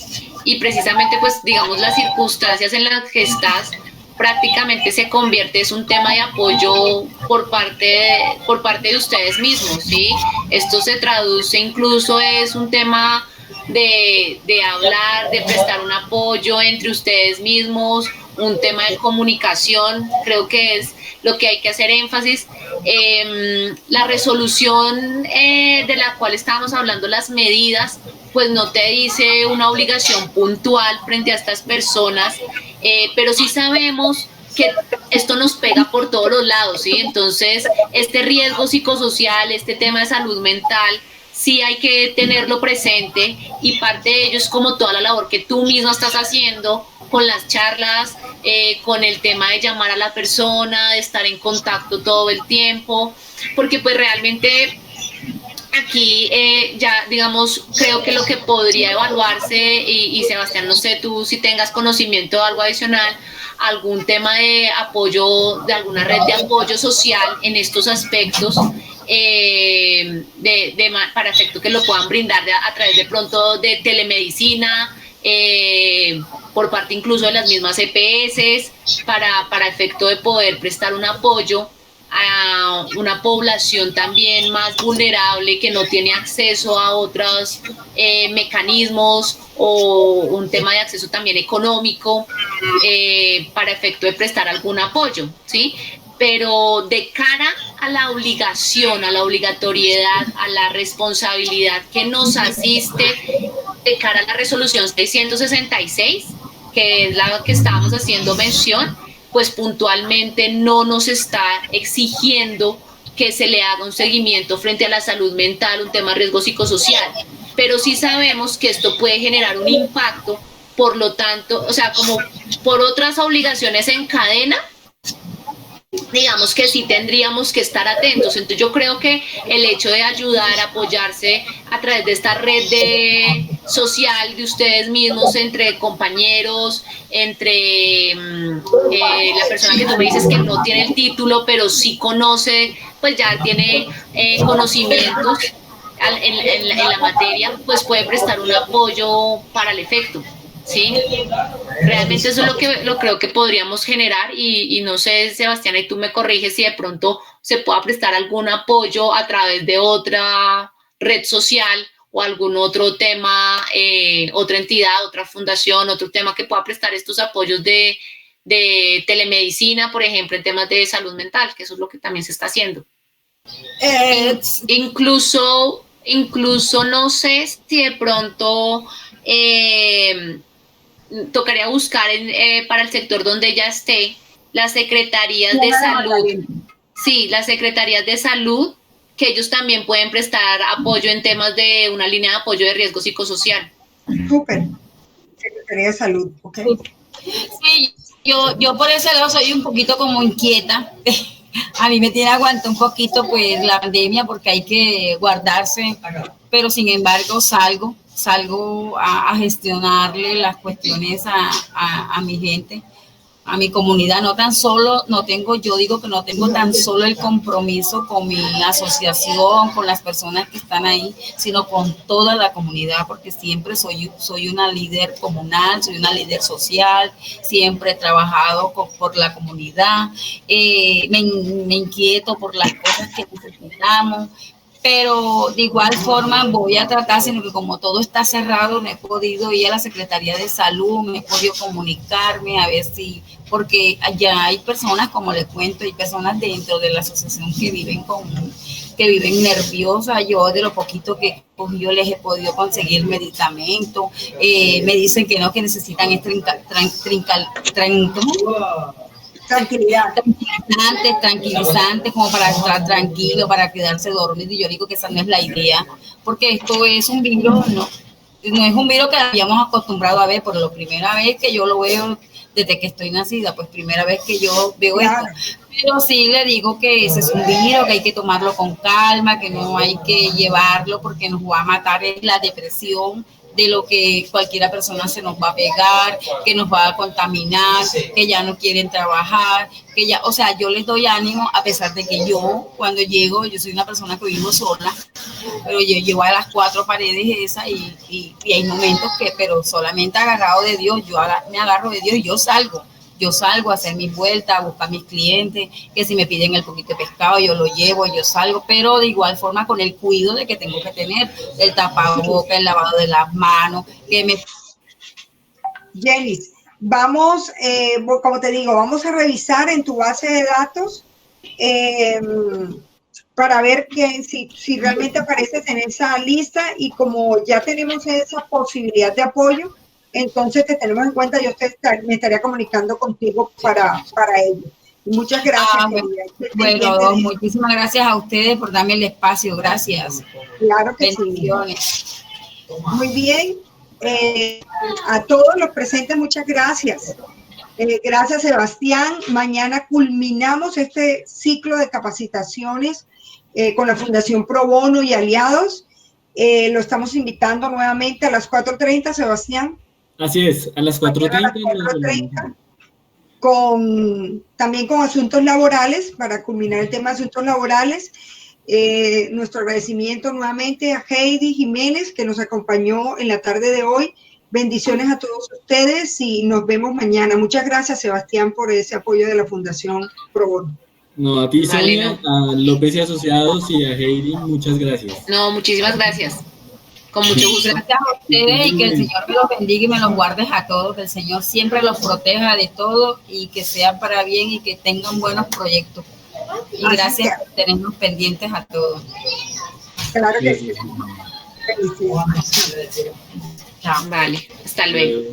y precisamente pues digamos las circunstancias en las que estás prácticamente se convierte, es un tema de apoyo por parte de ustedes mismos, ¿sí? Esto se traduce incluso, es un tema de hablar, de prestar un apoyo entre ustedes mismos, un tema de comunicación, creo que es lo que hay que hacer énfasis. La resolución de la cual estábamos hablando, las medidas, pues no te dice una obligación puntual frente a estas personas, pero sí sabemos que esto nos pega por todos los lados, ¿sí? Entonces, este riesgo psicosocial, este tema de salud mental, sí hay que tenerlo presente y parte de ello es como toda la labor que tú misma estás haciendo con las charlas, con el tema de llamar a la persona, de estar en contacto todo el tiempo, porque pues realmente aquí ya digamos creo que lo que podría evaluarse y Sebastián, no sé tú si tengas conocimiento de algo adicional, algún tema de apoyo, de alguna red de apoyo social en estos aspectos, para efecto que lo puedan brindar a través de pronto de telemedicina, por parte incluso de las mismas EPS, para efecto de poder prestar un apoyo a una población también más vulnerable que no tiene acceso a otros mecanismos o un tema de acceso también económico, para efecto de prestar algún apoyo, ¿sí? Pero de cara a la obligación, a la obligatoriedad, a la responsabilidad que nos asiste de cara a la resolución 666, que es la que estábamos haciendo mención, pues puntualmente no nos está exigiendo que se le haga un seguimiento frente a la salud mental, un tema de riesgo psicosocial, pero sí sabemos que esto puede generar un impacto, por lo tanto, o sea, como por otras obligaciones en cadena, digamos que sí tendríamos que estar atentos. Entonces yo creo que el hecho de ayudar, apoyarse a través de esta red social de ustedes mismos, entre compañeros, entre la persona que tú me dices que no tiene el título, pero sí conoce, pues ya tiene conocimientos en la materia, pues puede prestar un apoyo para el efecto. ¿Sí? Realmente eso es lo creo que podríamos generar y no sé, Sebastián, y tú me corriges si de pronto se pueda prestar algún apoyo a través de otra red social o algún otro tema, otra entidad, otra fundación, otro tema que pueda prestar estos apoyos de telemedicina, por ejemplo, en temas de salud mental, que eso es lo que también se está haciendo. Incluso no sé si de pronto tocaría buscar para el sector donde ella esté, las secretarías de salud. Sí, las secretarías de salud, que ellos también pueden prestar apoyo en temas de una línea de apoyo de riesgo psicosocial. Súper. Secretaría de Salud, ¿ok? Sí, yo por ese lado soy un poquito como inquieta. A mí me tiene aguantado un poquito pues la pandemia porque hay que guardarse, pero sin embargo salgo a gestionarle las cuestiones a mi gente, a mi comunidad. Yo digo que no tengo tan solo el compromiso con mi asociación, con las personas que están ahí, sino con toda la comunidad, porque siempre soy una líder comunal, soy una líder social, siempre he trabajado por la comunidad, me inquieto por las cosas que necesitamos. Pero de igual forma voy a tratar, sino que como todo está cerrado, no he podido ir a la Secretaría de Salud, no he podido comunicarme a ver si, porque ya hay personas, como les cuento, hay personas dentro de la asociación que viven nerviosas. Yo de lo poquito que yo les he podido conseguir medicamentos, me dicen que no, que necesitan tranquilizantes como para estar tranquilo, para quedarse dormido, y yo digo que esa no es la idea, porque esto es un virus, no es un virus que habíamos acostumbrado a ver, por la primera vez que yo lo veo desde que estoy nacida, pues primera vez que yo veo esto, pero sí le digo que ese es un virus, que hay que tomarlo con calma, que no hay que llevarlo porque nos va a matar la depresión, de lo que cualquiera persona se nos va a pegar, que nos va a contaminar, que ya no quieren trabajar, que ya, o sea, yo les doy ánimo a pesar de que yo, cuando llego, yo soy una persona que vivo sola, pero yo llego a las cuatro paredes esas y hay momentos que, pero solamente agarrado de Dios, me agarro de Dios y yo salgo a hacer mis vueltas, a buscar mis clientes, que si me piden el poquito de pescado, yo lo llevo, yo salgo, pero de igual forma con el cuidado de que tengo que tener, el tapabocas, el lavado de las manos, Jenny, vamos, como te digo, vamos a revisar en tu base de datos para ver si realmente apareces en esa lista, y como ya tenemos esa posibilidad de apoyo, entonces te tenemos en cuenta. Yo me estaría comunicando contigo para ello. Muchas gracias. Bueno, muchísimas gracias a ustedes por darme el espacio. Gracias. Claro que bendiciones. Sí. Muy bien. A todos los presentes, muchas gracias. Gracias, Sebastián. Mañana culminamos este ciclo de capacitaciones con la Fundación Pro Bono y aliados. Lo estamos invitando nuevamente a las 4:30, Sebastián. Así es, a las 4:30. También con asuntos laborales, para culminar el tema de asuntos laborales. Nuestro agradecimiento nuevamente a Heidi Jiménez, que nos acompañó en la tarde de hoy. Bendiciones a todos ustedes y nos vemos mañana. Muchas gracias, Sebastián, por ese apoyo de la Fundación Pro Bono. No, a ti, Sonia, a López y Asociados y a Heidi, muchas gracias. No, muchísimas gracias. Con mucho gusto. Gracias a ustedes y que el Señor me los bendiga y me los guarde a todos, que el Señor siempre los proteja de todo y que sea para bien y que tengan buenos proyectos. Y gracias por tenernos pendientes a todos. Claro que sí. Vale, hasta luego.